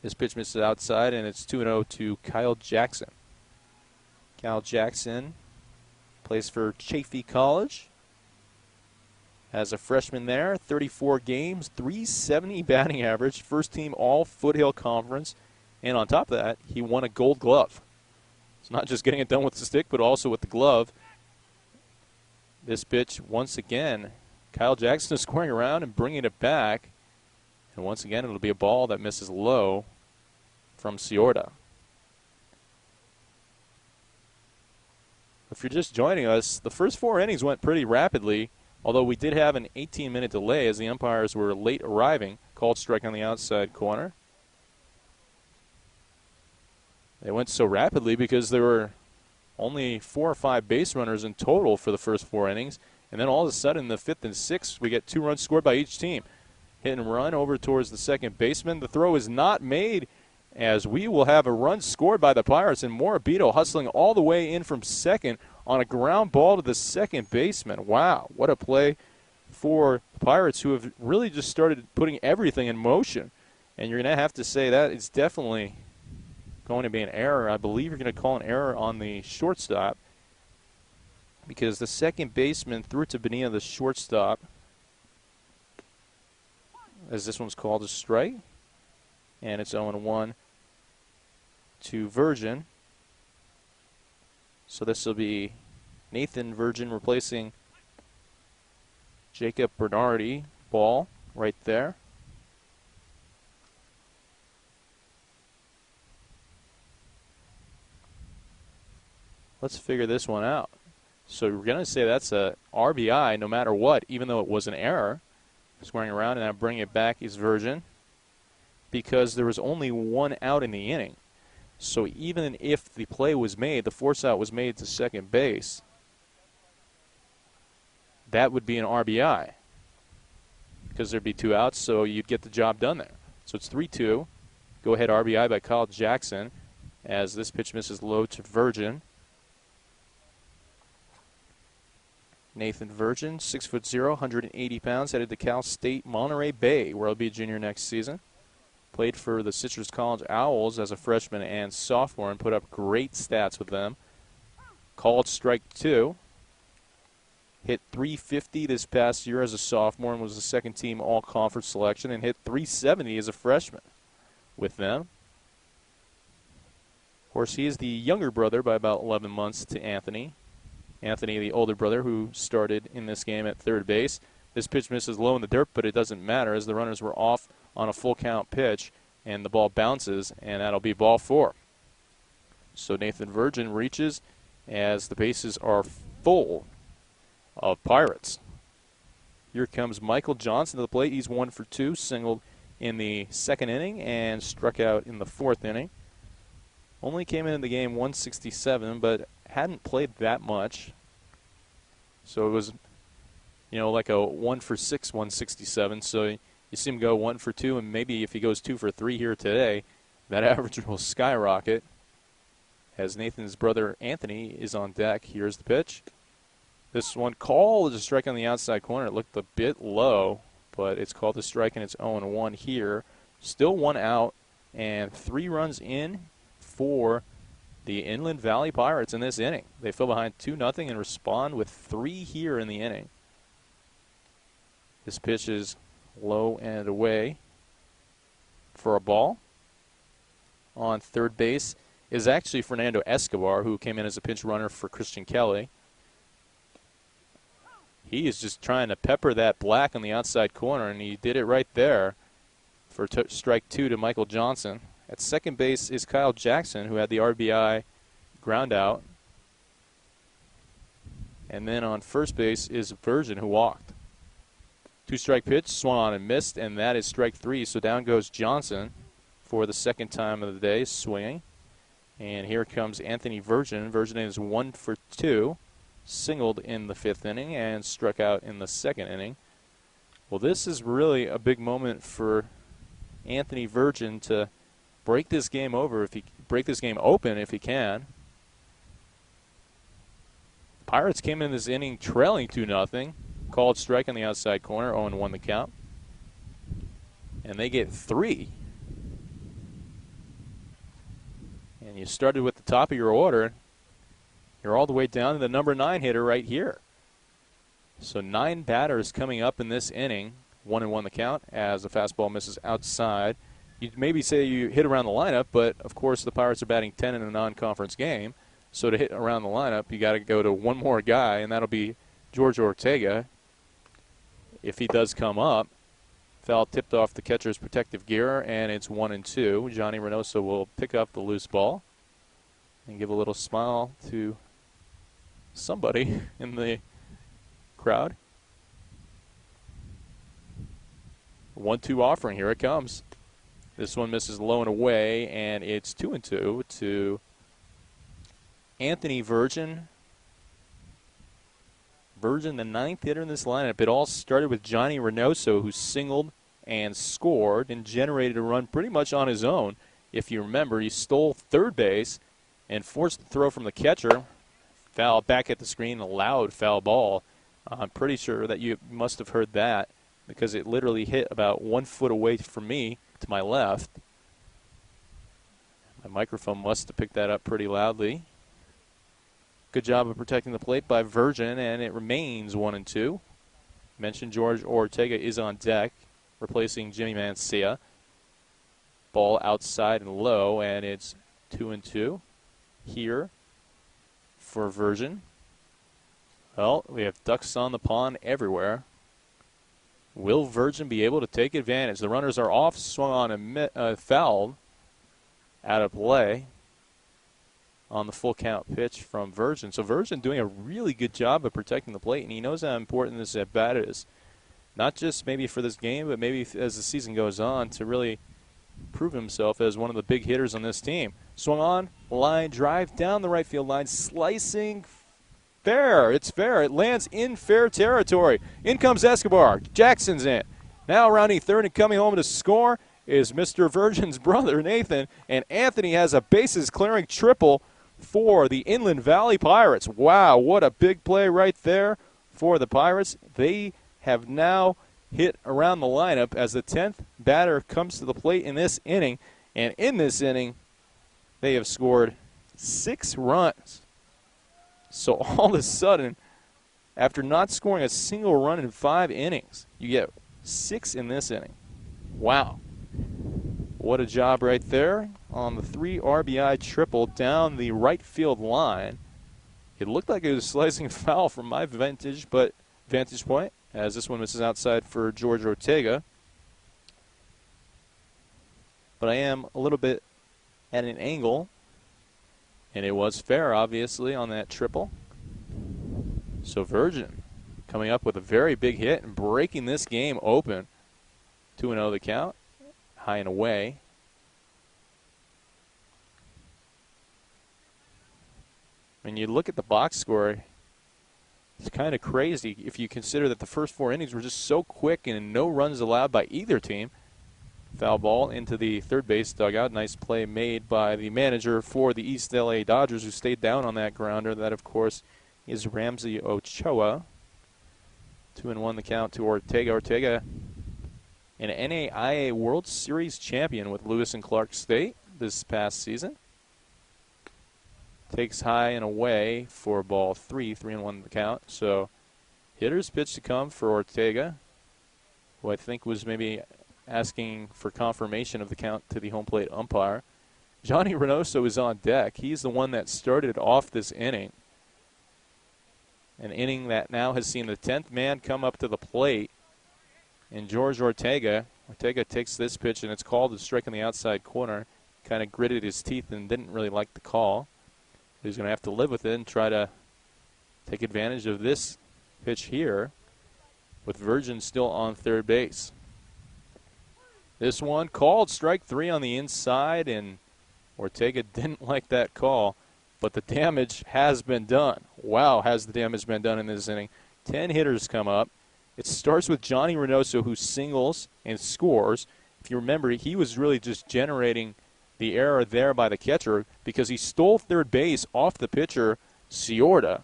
This pitch misses outside, and it's 2-0 to Kyle Jackson. Kyle Jackson plays for Chaffey College. As a freshman there, 34 games, .370 batting average, first team All Foothill Conference. And on top of that, he won a Gold Glove. It's not just getting it done with the stick, but also with the glove. This pitch, once again, Kyle Jackson is squaring around and bringing it back. And once again, it'll be a ball that misses low from Ciorda. If you're just joining us, the first 4 innings went pretty rapidly, although we did have an 18-minute delay as the umpires were late arriving. Called strike on the outside corner. They went so rapidly because there were only 4 or 5 base runners in total for the first 4 innings. And then all of a sudden, in the 5th and 6th, we get 2 runs scored by each team. Hit and run over towards the second baseman. The throw is not made, as we will have a run scored by the Pirates, and Morabito hustling all the way in from second on a ground ball to the second baseman. Wow, what a play for the Pirates, who have really just started putting everything in motion. And you're going to have to say that it's definitely going to be an error. I believe you're going to call an error on the shortstop, because the second baseman threw it to Bonilla, the shortstop, as this one's called a strike. And it's 0-1 to Virgin. So this will be Nathan Virgin replacing Jacob Bernardi. Ball right there. Let's figure this one out. So we're going to say that's a RBI no matter what, even though it was an error. Squaring around, and now bring it back is Virgin, because there was only 1 out in the inning. So even if the play was made, the force out was made to second base, that would be an RBI, because there'd be 2 outs, so you'd get the job done there. So it's 3-2. Go ahead RBI by Kyle Jackson, as this pitch misses low to Virgin. Nathan Virgin, 6'0", 180 pounds, headed to Cal State Monterey Bay, where he'll be a junior next season. Played for the Citrus College Owls as a freshman and sophomore and put up great stats with them. Called strike 2. Hit .350 this past year as a sophomore and was the second-team all-conference selection, and hit .370 as a freshman with them. Of course, he is the younger brother by about 11 months to Anthony. Anthony, the older brother, who started in this game at third base. This pitch misses low in the dirt, but it doesn't matter, as the runners were off on a full count pitch, and the ball bounces, and that'll be ball 4. So Nathan Virgin reaches as the bases are full of Pirates. Here comes Michael Johnson to the plate. He's 1 for 2, singled in the second inning and struck out in the 4th inning. Only came in the game 167, but hadn't played that much. So it was, like a 1 for 6, 167. So you see him go 1 for 2, and maybe if he goes 2 for 3 here today, that average will skyrocket. As Nathan's brother Anthony is on deck. Here's the pitch. This one called a strike on the outside corner. It looked a bit low, but it's called a strike, and it's 0-1 here. Still 1 out, and 3 runs in for the Inland Valley Pirates in this inning. They fell behind 2-0 and respond with 3 here in the inning. This pitch is low and away for a ball. On third base is actually Fernando Escobar, who came in as a pinch runner for Christian Kelly. He is just trying to pepper that black on the outside corner, and he did it right there for strike 2 to Michael Johnson. At second base is Kyle Jackson, who had the RBI ground out. And then on first base is Virgin, who walked. 2-strike pitch, swung on and missed, and that is strike 3. So down goes Johnson for the second time of the day, swinging. And here comes Anthony Virgin. Virgin is 1 for 2, singled in the 5th inning and struck out in the 2nd inning. Well, this is really a big moment for Anthony Virgin to break this game open if he can. Pirates came in this inning trailing 2-0. Called strike on the outside corner, 0-1 the count. And they get 3. And you started with the top of your order. You're all the way down to the number 9 hitter right here. So 9 batters coming up in this inning. 1-1 the count as the fastball misses outside. You'd maybe say you hit around the lineup, but of course the Pirates are batting 10 in a non-conference game. So to hit around the lineup, you got to go to one more guy, and that'll be George Ortega. If he does come up, foul tipped off the catcher's protective gear, and it's 1-2. Johnny Reynoso will pick up the loose ball and give a little smile to somebody in the crowd. 1-2 offering. Here it comes. This one misses low and away, and it's 2-2 to Anthony Virgin. Virgin, the ninth hitter in this lineup. It all started with Johnny Reynoso, who singled and scored and generated a run pretty much on his own. If you remember, he stole third base and forced the throw from the catcher. Foul back at the screen, a loud foul ball. I'm pretty sure that you must have heard that because it literally hit about 1 foot away from me to my left. My microphone must have picked that up pretty loudly. Good job of protecting the plate by Virgin, and it remains 1-2. Mentioned George Ortega is on deck, replacing Jimmy Mancia. Ball outside and low, and it's 2-2 here for Virgin. Well, we have ducks on the pond everywhere. Will Virgin be able to take advantage? The runners are off, swung on a foul out of play on the full count pitch from Virgin. So Virgin doing a really good job of protecting the plate, and he knows how important this at bat is. Not just maybe for this game, but maybe as the season goes on to really prove himself as one of the big hitters on this team. Swung on, line drive down the right field line, slicing fair. It's fair. It lands in fair territory. In comes Escobar. Jackson's in. Now rounding third and coming home to score is Mr. Virgin's brother, Nathan, and Anthony has a bases-clearing triple for the Inland Valley Pirates. Wow, what a big play right there for the Pirates. They have now hit around the lineup as the 10th batter comes to the plate in this inning. And in this inning, they have scored 6 runs. So all of a sudden, after not scoring a single run in 5 innings, you get 6 in this inning. Wow. What a job right there on the 3 RBI triple down the right field line. It looked like it was slicing foul from my vantage point, as this one misses outside for George Ortega. But I am a little bit at an angle, and it was fair, obviously, on that triple. So Virgin coming up with a very big hit and breaking this game open. 2-0 the count. High and away. When you look at the box score, it's kind of crazy if you consider that the first 4 innings were just so quick and no runs allowed by either team. Foul ball into the third base dugout. Nice play made by the manager for the East LA Dodgers, who stayed down on that grounder. That, of course, is Ramsey Ochoa. 2-1 the count to Ortega. Ortega, an NAIA World Series champion with Lewis and Clark State this past season. Takes high and away for ball 3, 3-1 the count. So hitter's pitch to come for Ortega, who I think was maybe asking for confirmation of the count to the home plate umpire. Johnny Reynoso is on deck. He's the one that started off this inning. An inning that now has seen the 10th man come up to the plate. And George Ortega takes this pitch, and it's called a strike in the outside corner. Kind of gritted his teeth and didn't really like the call. He's going to have to live with it and try to take advantage of this pitch here with Virgin still on third base. This one called strike 3 on the inside, and Ortega didn't like that call, but the damage has been done. Wow, has the damage been done in this inning. 10 hitters come up. It starts with Johnny Reynoso, who singles and scores. If you remember, he was really just generating the error there by the catcher because he stole third base off the pitcher, Ciorda,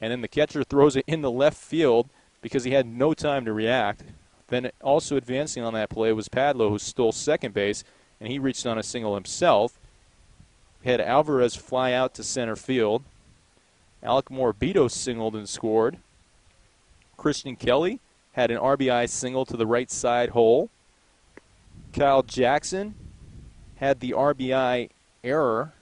and then the catcher throws it in the left field because he had no time to react. Then also advancing on that play was Padlo, who stole second base, and he reached on a single himself. Had Alvarez fly out to center field. Alec Morbido singled and scored. Christian Kelly had an RBI single to the right side hole. Kyle Jackson had the RBI error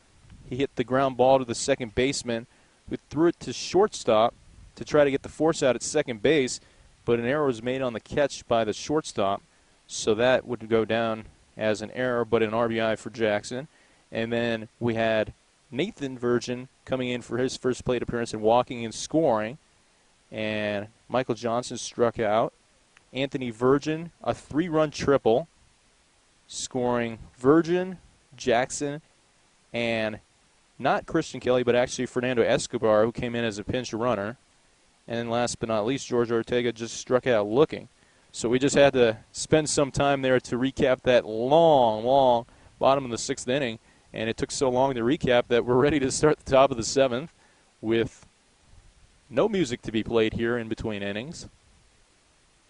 he hit the ground ball to the second baseman, who threw it to shortstop to try to get the force out at second base, but an error was made on the catch by the shortstop, so that would go down as an error, but an RBI for Jackson. And then we had Nathan Virgin coming in for his first plate appearance and walking and scoring, and Michael Johnson struck out. Anthony Virgin, a 3-run triple, scoring Virgin, Jackson, and not Christian Kelly, but actually Fernando Escobar, who came in as a pinch runner. And then last but not least, George Ortega just struck out looking. So we just had to spend some time there to recap that long bottom of the 6th inning. And it took so long to recap that we're ready to start the top of the 7th with no music to be played here in between innings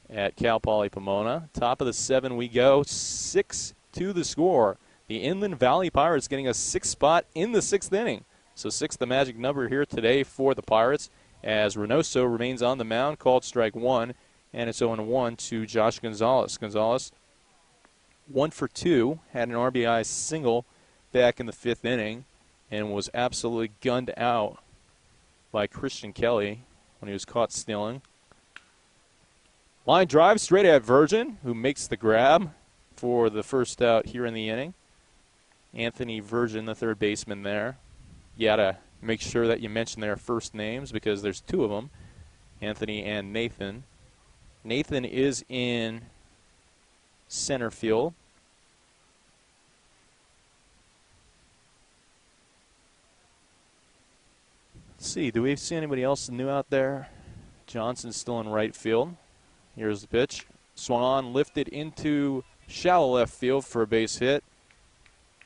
at Cal Poly Pomona. Top of the 7 we go, 6 to the score. The Inland Valley Pirates getting a 6th spot in the 6th inning. So 6 the magic number here today for the Pirates as Reynoso remains on the mound, called strike 1, and it's 0-1 to Josh Gonzalez. Gonzalez 1 for 2, had an RBI single back in the 5th inning and was absolutely gunned out by Christian Kelly when he was caught stealing. Line drive straight at Virgin, who makes the grab for the first out here in the inning. Anthony Virgin, the third baseman there. You got to make sure that you mention their first names because there's 2 of them, Anthony and Nathan. Nathan is in center field. Let's see, do we see anybody else new out there? Johnson's still in right field. Here's the pitch. Swung on, lifted into shallow left field for a base hit.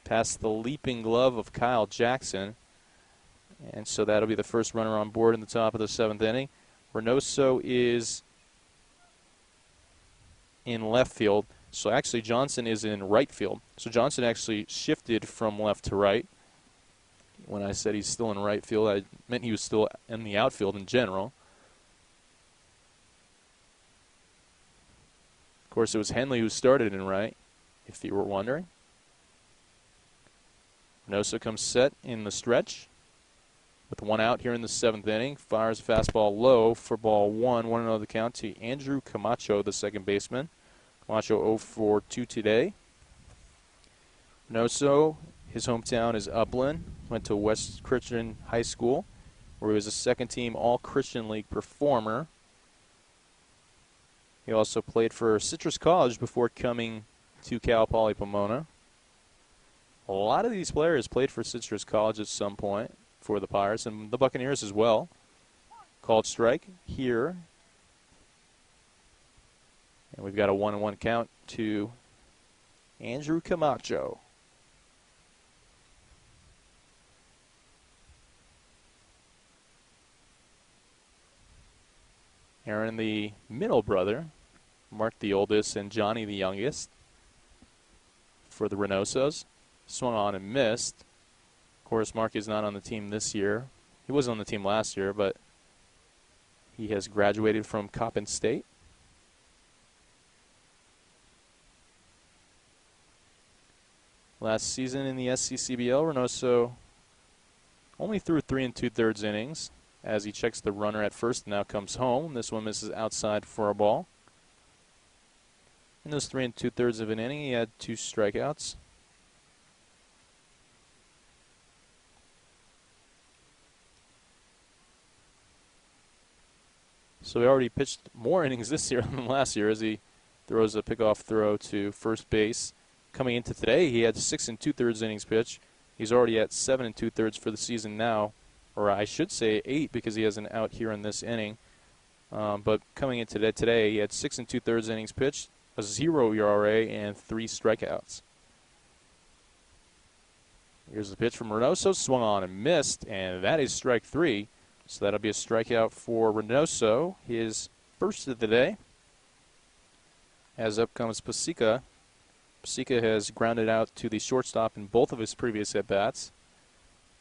Past the leaping glove of Kyle Jackson. And so that'll be the first runner on board in the top of the 7th inning. Reynoso is in left field. So actually Johnson is in right field. So Johnson actually shifted from left to right. When I said he's still in right field, I meant he was still in the outfield in general. Of course, it was Henley who started in right, if you were wondering. Reynoso comes set in the stretch with 1 out here in the 7th inning. Fires a fastball low for ball 1. 1-0 the count to Andrew Camacho, the second baseman. Camacho 0 for 2 today. Reynoso, his hometown is Upland. Went to West Christian High School, where he was a second-team All-Christian League performer. He also played for Citrus College before coming to Cal Poly Pomona. A lot of these players played for Citrus College at some point for the Pirates, and the Buccaneers as well. Called strike here. And we've got a 1-1 count to Andrew Camacho. Aaron, the middle brother, Mark the oldest, and Johnny the youngest for the Reynosos. Swung on and missed. Of course, Mark is not on the team this year. He was on the team last year, but he has graduated from Coppin State. Last season in the SCCBL, Reynoso only threw 3 2/3 innings. As he checks the runner at first, now comes home. This one misses outside for a ball. In those 3 2/3 of an inning, he had 2 strikeouts. So he already pitched more innings this year than last year as he throws a pickoff throw to first base. Coming into today, he had 6 2/3 innings pitched. He's already at 7 2/3 for the season now. Or I should say 8 because he has an out here in this inning. But coming into today, he had 6 2/3 innings pitched, a 0 ERA, and 3 strikeouts. Here's the pitch from Reynoso, swung on and missed, and that is strike 3. So that'll be a strikeout for Reynoso, his first of the day. As up comes Pasica. Pasica has grounded out to the shortstop in both of his previous at-bats.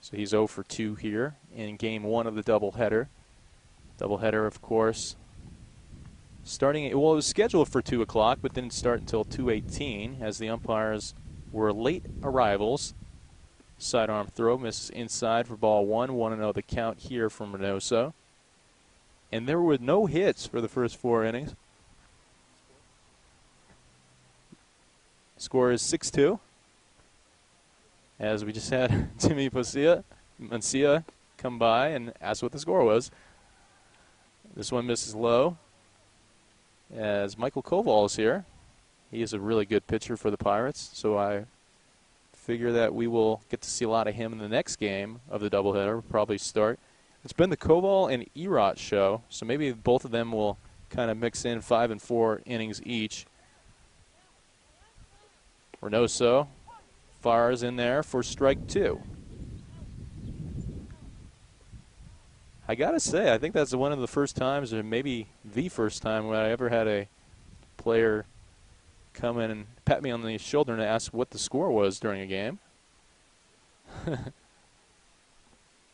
So he's 0 for 2 here in game 1 of the doubleheader. Doubleheader, of course, starting at, well, it was scheduled for 2 o'clock, but didn't start until 2:18 as the umpires were late arrivals. Sidearm throw misses inside for ball 1. 1-0 the count here from Reynoso. And there were no hits for the first 4 innings. Score is 6-2. As we just had Timmy Mancia come by and ask what the score was. This one misses low. As Michael Koval is here. He is a really good pitcher for the Pirates, so I figure that we will get to see a lot of him in the next game of the doubleheader. We'll probably start. It's been the Koval and Erot show, so maybe both of them will kind of mix in 5 and 4 innings each. Reynoso fires in there for strike 2. I gotta say, I think that's one of the first times, or maybe the first time, when I ever had a player come in and pat me on the shoulder and ask what the score was during a game.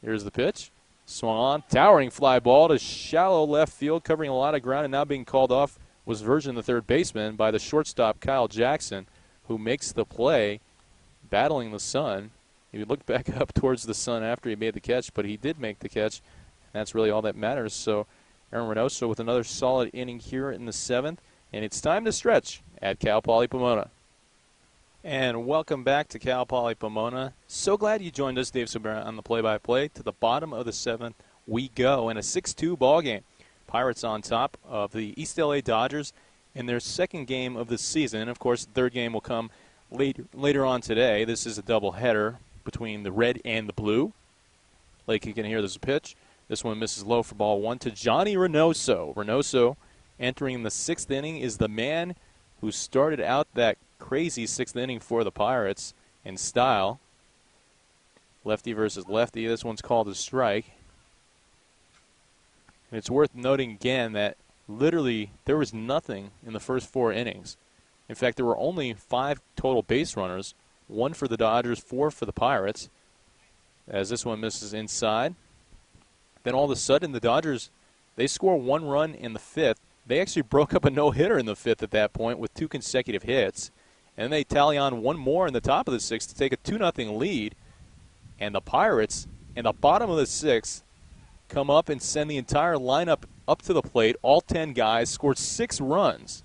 Here's the pitch. Swung on, towering fly ball to shallow left field, covering a lot of ground, and now being called off was Virgin, the third baseman, by the shortstop Kyle Jackson, who makes the play, battling the sun. He looked back up towards the sun after he made the catch, but he did make the catch. That's really all that matters. So Aaron Reynoso with another solid inning here in the 7th, and it's time to stretch at Cal Poly Pomona. And welcome back to Cal Poly Pomona. So glad you joined us, Dave Sobera, on the play-by-play. To the bottom of the 7th we go in a 6-2 ball game. Pirates on top of the East LA Dodgers in their second game of the season. Of course, the third game will come later on today. This is a doubleheader between the red and the blue. Like you can hear, there's a pitch. This one misses low for ball 1 to Johnny Reynoso. Reynoso, entering the 6th inning, is the man who started out that crazy 6th inning for the Pirates in style. Lefty versus lefty. This one's called a strike. And it's worth noting again that literally there was nothing in the first 4 innings. In fact, there were only 5 total base runners, 1 for the Dodgers, 4 for the Pirates, as this one misses inside. Then all of a sudden the Dodgers, they score 1 run in the 5th. They actually broke up a no-hitter in the 5th at that point with 2 consecutive hits. And they tally on 1 more in the top of the 6th to take a 2-0 lead. And the Pirates, in the bottom of the 6th, come up and send the entire lineup up to the plate. All 10 guys scored 6 runs.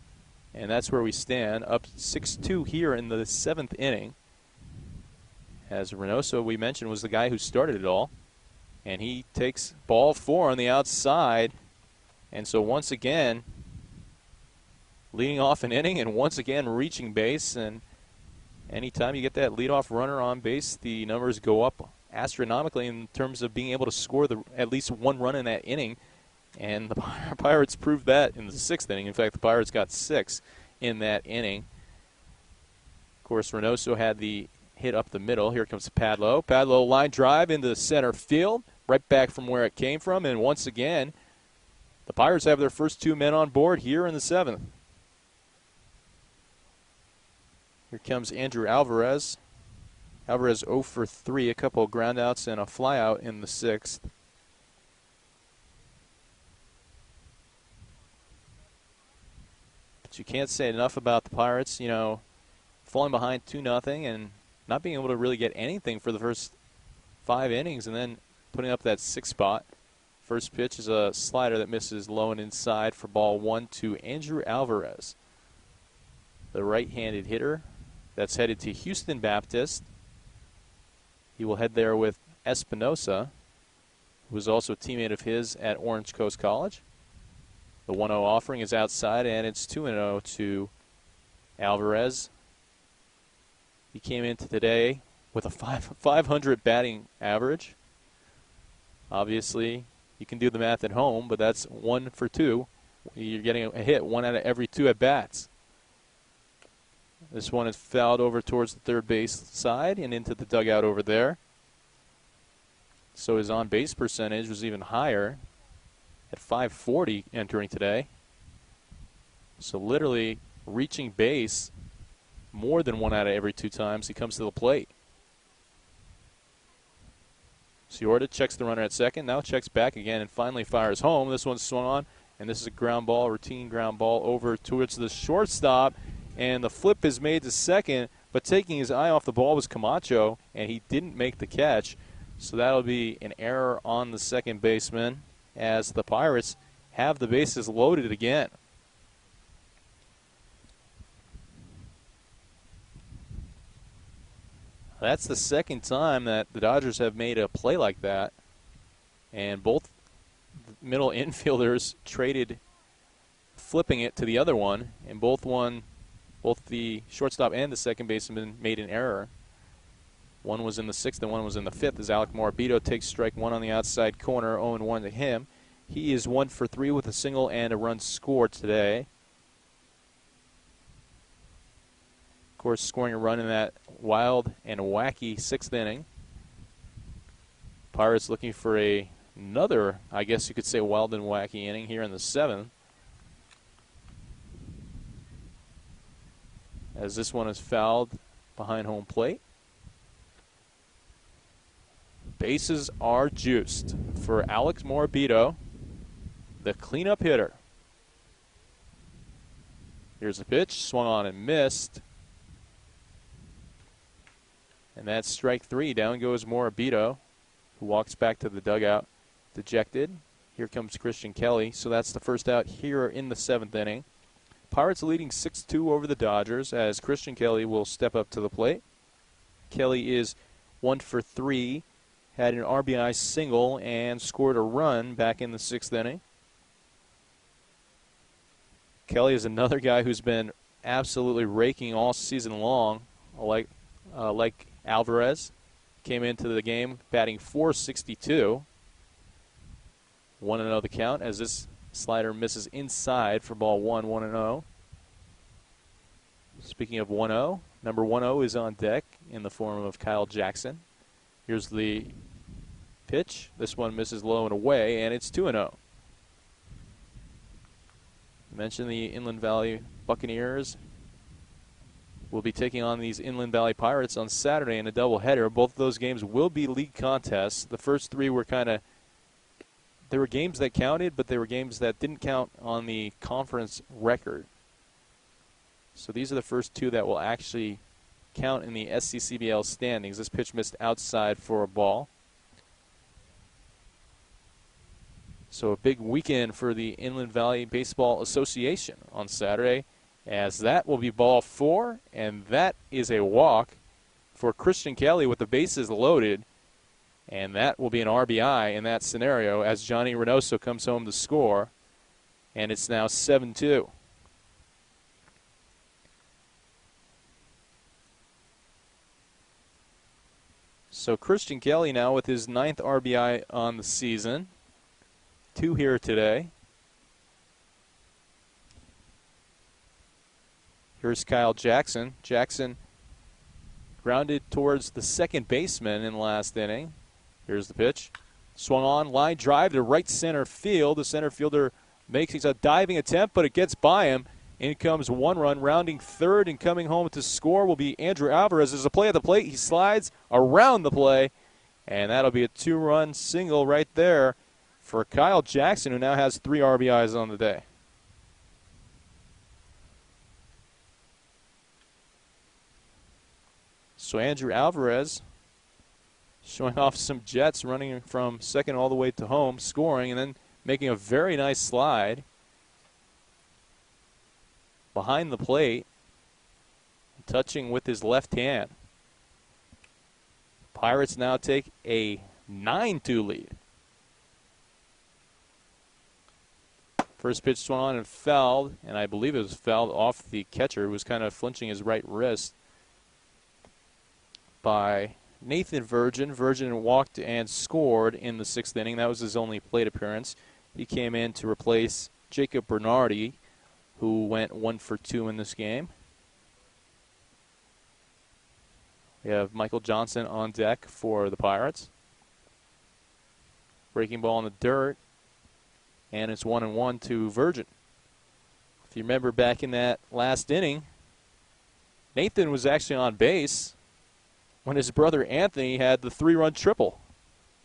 And that's where we stand, up 6-2 here in the 7th inning. As Reynoso, we mentioned, was the guy who started it all. And he takes ball 4 on the outside. And so once again, leading off an inning and once again reaching base. And anytime you get that leadoff runner on base, the numbers go up astronomically in terms of being able to score at least 1 run in that inning. And the Pirates proved that in the 6th inning. In fact, the Pirates got 6 in that inning. Of course, Reynoso had the hit up the middle. Here comes Padlo. Padlo line drive into center field, right back from where it came from. And once again, the Pirates have their first 2 men on board here in the 7th. Here comes Andrew Alvarez. Alvarez 0 for 3, a couple of groundouts and a flyout in the 6th. But you can't say enough about the Pirates, you know, falling behind 2-0 and not being able to really get anything for the first 5 innings and then putting up that 6th spot. First pitch is a slider that misses low and inside for ball 1 to Andrew Alvarez, the right-handed hitter that's headed to Houston Baptist. He will head there with Espinosa, who is also a teammate of his at Orange Coast College. The 1-0 offering is outside, and it's 2-0 to Alvarez. He came into today with a 500 batting average. Obviously, you can do the math at home, but that's 1 for 2. You're getting a hit 1 out of every 2 at-bats. This one is fouled over towards the third base side and into the dugout over there. So his on-base percentage was even higher at .540 entering today. So literally reaching base more than 1 out of every 2 times he comes to the plate. Ciorda checks the runner at second, now checks back again and finally fires home. This one's swung on, and this is a ground ball, routine ground ball over towards the shortstop. And the flip is made to second, but taking his eye off the ball was Camacho, and he didn't make the catch. So that'll be an error on the second baseman as the Pirates have the bases loaded again. That's the second time that the Dodgers have made a play like that, and both middle infielders traded, flipping it to the other one, and both the shortstop and the second baseman made an error. One was in the 6th and one was in the 5th as Alec Morabito takes strike one on the outside corner, 0-1 to him. He is 1 for 3 with a single and a run scored today. Of course, scoring a run in that wild and wacky 6th inning. Pirates looking for another, I guess you could say, wild and wacky inning here in the 7th. As this one is fouled behind home plate. Bases are juiced for Alex Morabito, the cleanup hitter. Here's a pitch, swung on and missed. And that's strike 3. Down goes Morabito, who walks back to the dugout dejected. Here comes Christian Kelly. So that's the first out here in the 7th inning. Pirates leading 6-2 over the Dodgers as Christian Kelly will step up to the plate. Kelly is 1 for 3, had an RBI single and scored a run back in the 6th inning. Kelly is another guy who's been absolutely raking all season long, like Alvarez. Came into the game batting .462. 1-0 the count as this slider misses inside for ball 1, 1-0. Speaking of 1-0, number 1-0 is on deck in the form of Kyle Jackson. Here's the pitch. This one misses low and away, and it's 2-0. Mentioned the Inland Valley Buccaneers will be taking on these Inland Valley Pirates on Saturday in a doubleheader. Both of those games will be league contests. The first 3 were there were games that counted, but they were games that didn't count on the conference record. So these are the first 2 that will actually count in the SCCBL standings. This pitch missed outside for a ball. So a big weekend for the Inland Valley Baseball Association on Saturday, as that will be ball 4, and that is a walk for Christian Kelly with the bases loaded, and that will be an RBI in that scenario as Johnny Reynoso comes home to score, and it's now 7-2. So Christian Kelly now with his 9th RBI on the season. 2 here today. Here's Kyle Jackson. Jackson grounded towards the second baseman in the last inning. Here's the pitch. Swung on, line drive to right center field. The center fielder makes a diving attempt, but it gets by him. In comes 1 run, rounding third and coming home to score will be Andrew Alvarez. There's a play at the plate. He slides around the play, and that'll be a 2-run single right there for Kyle Jackson, who now has 3 RBIs on the day. So Andrew Alvarez showing off some jets, running from second all the way to home, scoring, and then making a very nice slide behind the plate, touching with his left hand. Pirates now take a 9-2 lead. First pitch swung on and fouled, and I believe it was fouled off the catcher, who was kind of flinching his right wrist, by Nathan Virgin. Virgin walked and scored in the 6th inning. That was his only plate appearance. He came in to replace Jacob Bernardi, who went 1 for 2 in this game. We have Michael Johnson on deck for the Pirates. Breaking ball in the dirt, and it's 1-1 to Virgin. If you remember back in that last inning, Nathan was actually on base when his brother Anthony had the 3-run triple.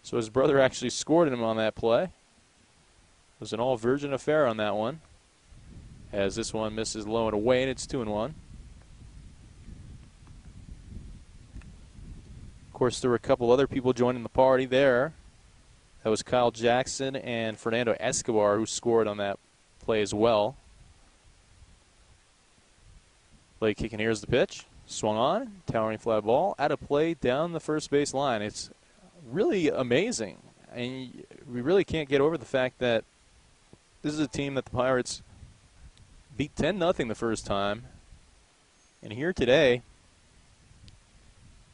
So his brother actually scored him on that play. It was an all-Virgin affair on that one, as this one misses low and away, and it's 2-1. course, there were a couple other people joining the party there. That was Kyle Jackson and Fernando Escobar who scored on that play as well. Play kick, and here's the pitch. Swung on, towering fly ball, out of play down the first base line. It's really amazing. And we really can't get over the fact that this is a team that the Pirates beat 10-0 the first time. And here today,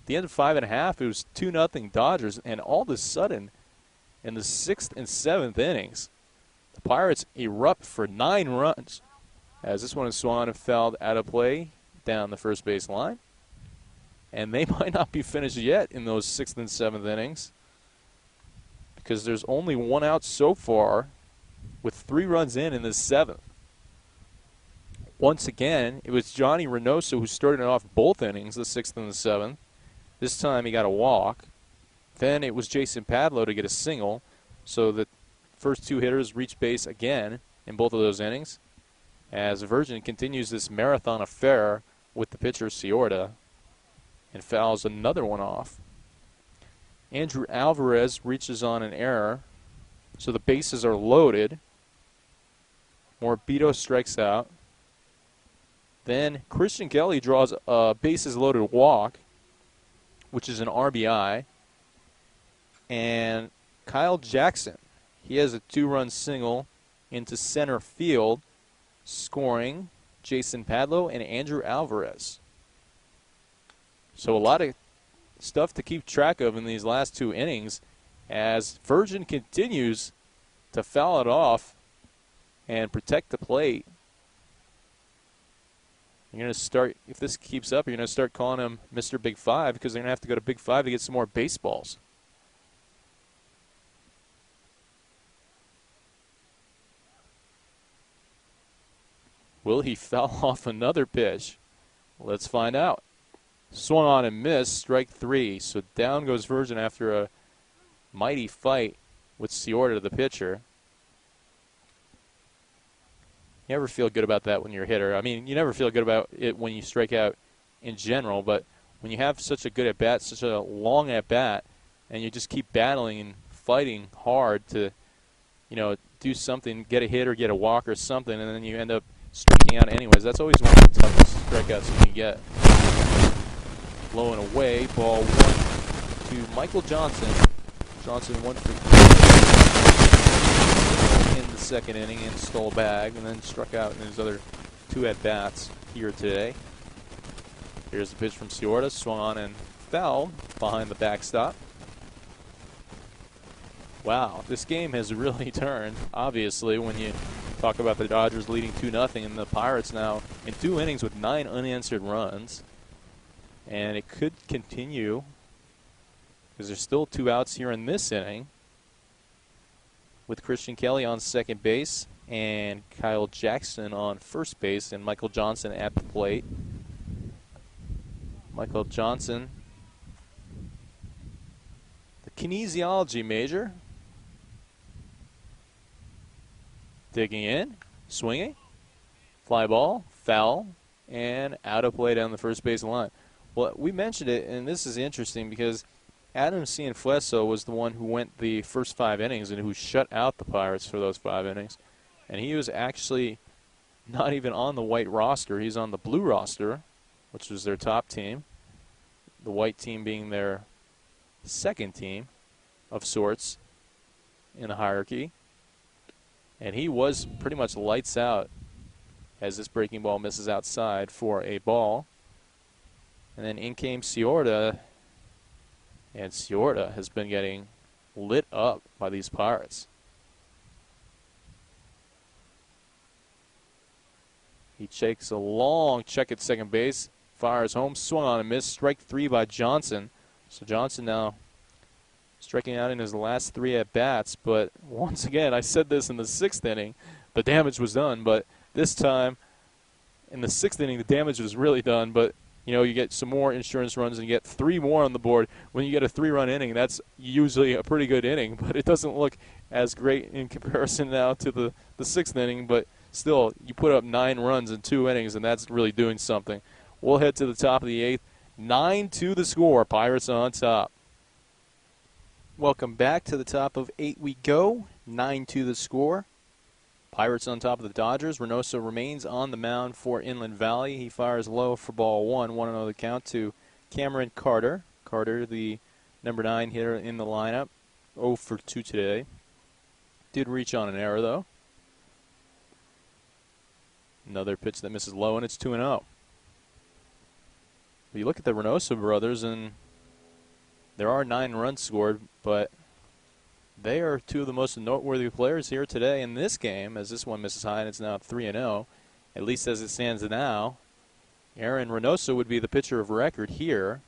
at the end of 5.5, it was 2-0 Dodgers. And all of a sudden, in the 6th and 7th innings, the Pirates erupt for 9 runs. As this one is swung and fouled out of play down the first base line. And they might not be finished yet in those 6th and 7th innings, because there's only 1 out so far with 3 runs in the 7th. Once again, it was Johnny Reynoso who started off both innings, the 6th and the 7th. This time he got a walk. Then it was Jason Padlow to get a single. So the first 2 hitters reached base again in both of those innings, as Virgin continues this marathon affair with the pitcher Ciorda and fouls another one off. Andrew Alvarez reaches on an error, so the bases are loaded. Morbido strikes out. Then Christian Kelly draws a bases-loaded walk, which is an RBI. And Kyle Jackson, he has a 2-run single into center field, scoring Jason Padlow and Andrew Alvarez. So a lot of stuff to keep track of in these last 2 innings, as Virgin continues to foul it off and protect the plate. You're going to start, if this keeps up, you're going to start calling him Mr. Big 5, because they're going to have to go to Big 5 to get some more baseballs. Will he foul off another pitch? Let's find out. Swung on and missed, strike 3. So down goes Virgin after a mighty fight with Ciorda, the pitcher. You never feel good about that when you're a hitter. I mean, you never feel good about it when you strike out in general, but when you have such a good at-bat, such a long at-bat, and you just keep battling and fighting hard to, do something, get a hit or get a walk or something, and then you end up striking out anyways. That's always one of the toughest strikeouts you can get. Blowing away, ball 1 to Michael Johnson. Johnson 1 for 3 in the 2nd inning and stole a bag, and then struck out in his other 2 at-bats here today. Here's the pitch from Ciorda, swung on and fouled behind the backstop. Wow, this game has really turned, obviously, when you talk about the Dodgers leading 2-0, and the Pirates now in 2 innings with 9 unanswered runs. And it could continue, because there's still 2 outs here in this inning, with Christian Kelly on second base and Kyle Jackson on first base and Michael Johnson at the plate. Michael Johnson, the kinesiology major, digging in, swinging, fly ball, foul, and out of play down the first base line. Well, we mentioned it, and this is interesting because Adam Cienfuegos was the one who went the first 5 innings and who shut out the Pirates for those 5 innings. And he was actually not even on the white roster. He's on the blue roster, which was their top team. The white team being their second team of sorts in the hierarchy. And he was pretty much lights out as this breaking ball misses outside for a ball. And then in came Ciorda, and Ciorda has been getting lit up by these Pirates. He takes a long check at second base, fires home, swung on and missed, strike 3 by Johnson. So Johnson now striking out in his last 3 at-bats, but once again, I said this in the 6th inning, the damage was done, but this time in the 6th inning, the damage was really done, but you get some more insurance runs and you get 3 more on the board. When you get a 3-run inning, that's usually a pretty good inning, but it doesn't look as great in comparison now to the 6th inning. But still, you put up 9 runs in 2 innings, and that's really doing something. We'll head to the top of the 8th. 9-2 the score. Pirates on top. Welcome back. To the top of 8 we go. 9-2 the score. Pirates on top of the Dodgers. Reynoso remains on the mound for Inland Valley. He fires low for ball 1. 1-0 the count to Cameron Carter. Carter, the number 9 hitter in the lineup. 0 for 2 today. Did reach on an error, though. Another pitch that misses low, and it's 2-0. You look at the Reynoso brothers, and there are 9 runs scored, but they are 2 of the most noteworthy players here today in this game, as this one misses high, and it's now 3-0. At least as it stands now, Aaron Reynoso would be the pitcher of record here.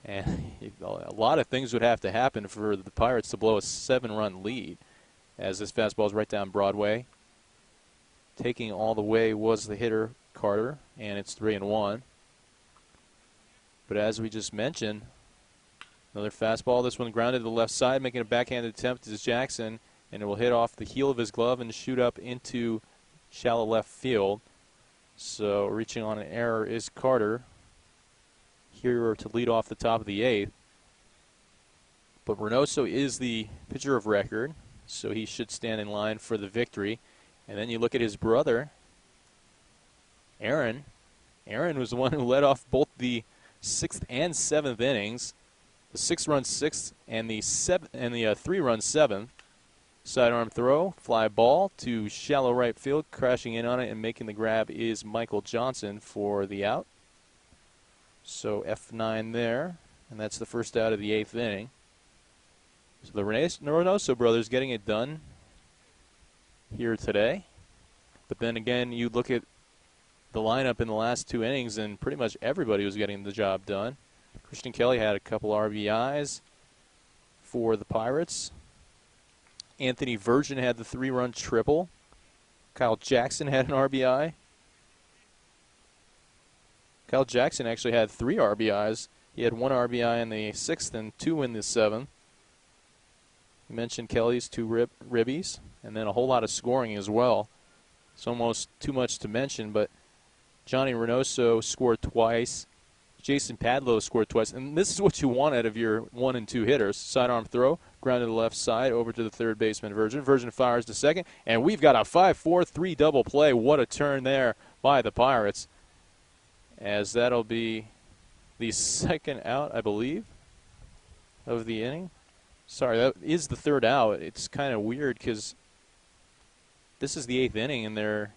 And a lot of things would have to happen for the Pirates to blow a 7-run lead, as this fastball is right down Broadway. Taking all the way was the hitter, Carter, and it's 3-1. But as we just mentioned, another fastball. This one grounded to the left side, making a backhanded attempt is Jackson, and it will hit off the heel of his glove and shoot up into shallow left field. So reaching on an error is Carter here to lead off the top of the 8th. But Reynoso is the pitcher of record, so he should stand in line for the victory. And then you look at his brother, Aaron. Aaron was the one who led off both the 6th and 7th innings. The 6-run 6th and the 3-run 7th. Sidearm throw, fly ball to shallow right field. Crashing in on it and making the grab is Michael Johnson for the out. So F9 there, and that's the first out of the 8th inning. So the Reynoso brothers getting it done here today. But then again, you look at the lineup in the last 2 innings, and pretty much everybody was getting the job done. Christian Kelly had a couple RBIs for the Pirates. Anthony Virgin had the 3-run triple. Kyle Jackson had an RBI. Kyle Jackson actually had 3 RBIs. He had 1 RBI in the 6th and 2 in the 7th. You mentioned Kelly's 2 ribbies, and then a whole lot of scoring as well. It's almost too much to mention, but Johnny Reynoso scored twice. Jason Padlow scored twice. And this is what you want out of your 1 and 2 hitters. Sidearm throw, ground to the left side, over to the third baseman, Virgin. Virgin fires to second, and we've got a 5-4-3 double play. What a turn there by the Pirates, as that'll be the 2nd out, I believe, of the inning. Sorry, that is the 3rd out. It's kind of weird because this is the 8th inning, and they're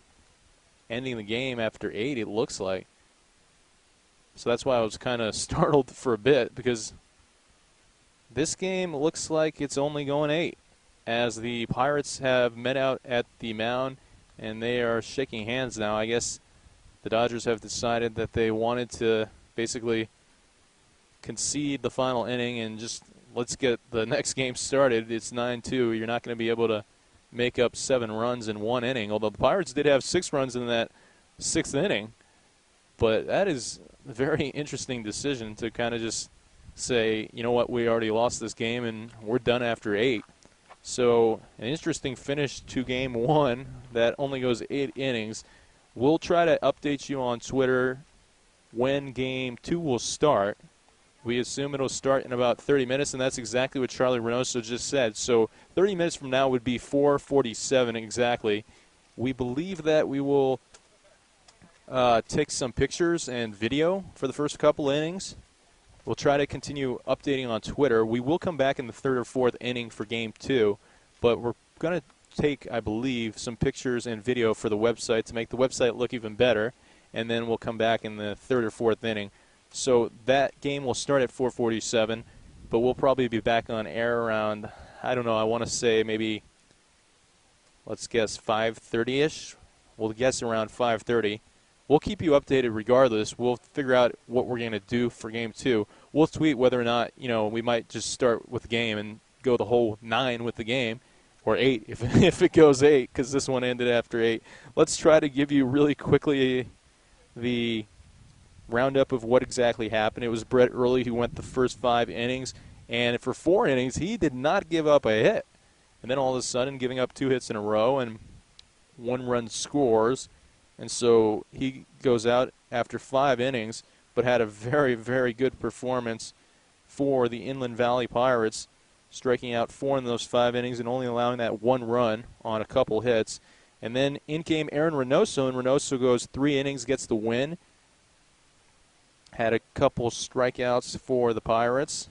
ending the game after 8, it looks like. So that's why I was kind of startled for a bit, because this game looks like it's only going 8, as the Pirates have met out at the mound, and they are shaking hands now. I guess the Dodgers have decided that they wanted to basically concede the final inning and just let's get the next game started. It's 9-2. You're not going to be able to make up 7 runs in 1 inning, although the Pirates did have 6 runs in that 6th inning. But that is a very interesting decision to kind of just say, you know what, we already lost this game and we're done after 8. So an interesting finish to Game 1 that only goes 8 innings. We'll try to update you on Twitter when Game 2 will start. We assume it'll start in about 30 minutes, and that's exactly what Charlie Reynoso just said. So 30 minutes from now would be 4:47 exactly. We believe that we will take some pictures and video for the first couple innings. We'll try to continue updating on Twitter. We will come back in the 3rd or 4th inning for Game 2, but we're going to take, I believe, some pictures and video for the website to make the website look even better, and then we'll come back in the 3rd or 4th inning. So that game will start at 4:47, but we'll probably be back on air around, I don't know, I want to say maybe, let's guess 5:30-ish. We'll guess around 5:30. We'll keep you updated regardless. We'll figure out what we're going to do for Game 2. We'll tweet whether or not, we might just start with the game and go the whole 9 with the game, or 8 if it goes 8, because this one ended after 8. Let's try to give you really quickly the roundup of what exactly happened. It was Brett Early who went the first 5 innings, and for 4 innings, he did not give up a hit. And then all of a sudden, giving up 2 hits in a row and 1-run scores. And so he goes out after 5 innings, but had a very, very good performance for the Inland Valley Pirates, striking out 4 in those 5 innings and only allowing that 1 run on a couple hits. And then in came Aaron Reynoso, and Reynoso goes 3 innings, gets the win. Had a couple strikeouts for the Pirates.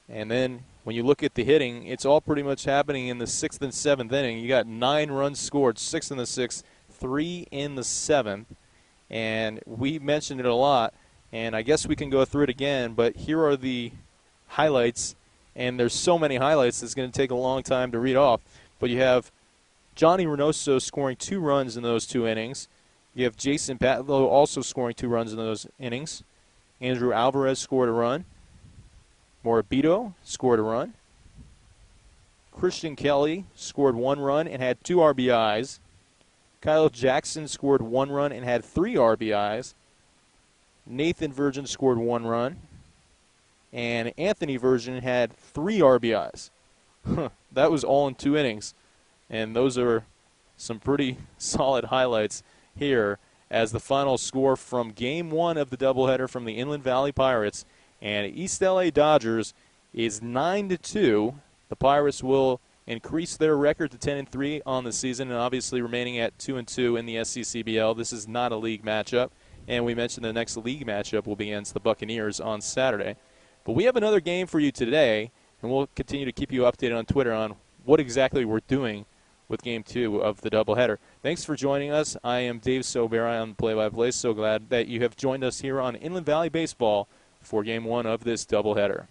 And then when you look at the hitting, it's all pretty much happening in the 6th and 7th inning. You got 9 runs scored, 6 in the 6th, 3 in the 7th. And we mentioned it a lot, and I guess we can go through it again, but here are the highlights. And there's so many highlights, it's going to take a long time to read off. But you have Johnny Reynoso scoring 2 runs in those 2 innings. You have Jason Patlow also scoring 2 runs in those innings. Andrew Alvarez scored a run. Morabito scored a run. Christian Kelly scored 1 run and had 2 RBIs. Kyle Jackson scored 1 run and had 3 RBIs. Nathan Virgin scored 1 run. And Anthony Virgin had 3 RBIs. That was all in 2 innings. And those are some pretty solid highlights here as the final score from Game 1 of the doubleheader from the Inland Valley Pirates and East LA Dodgers is 9-2. The Pirates will increase their record to 10-3 on the season and obviously remaining at 2-2 in the SCCBL. This is not a league matchup, and we mentioned the next league matchup will be against the Buccaneers on Saturday. But we have another game for you today, and we'll continue to keep you updated on Twitter on what exactly we're doing with Game 2 of the doubleheader. Thanks for joining us. I am Dave Sobera on the play-by-play. So glad that you have joined us here on Inland Valley Baseball for Game 1 of this doubleheader.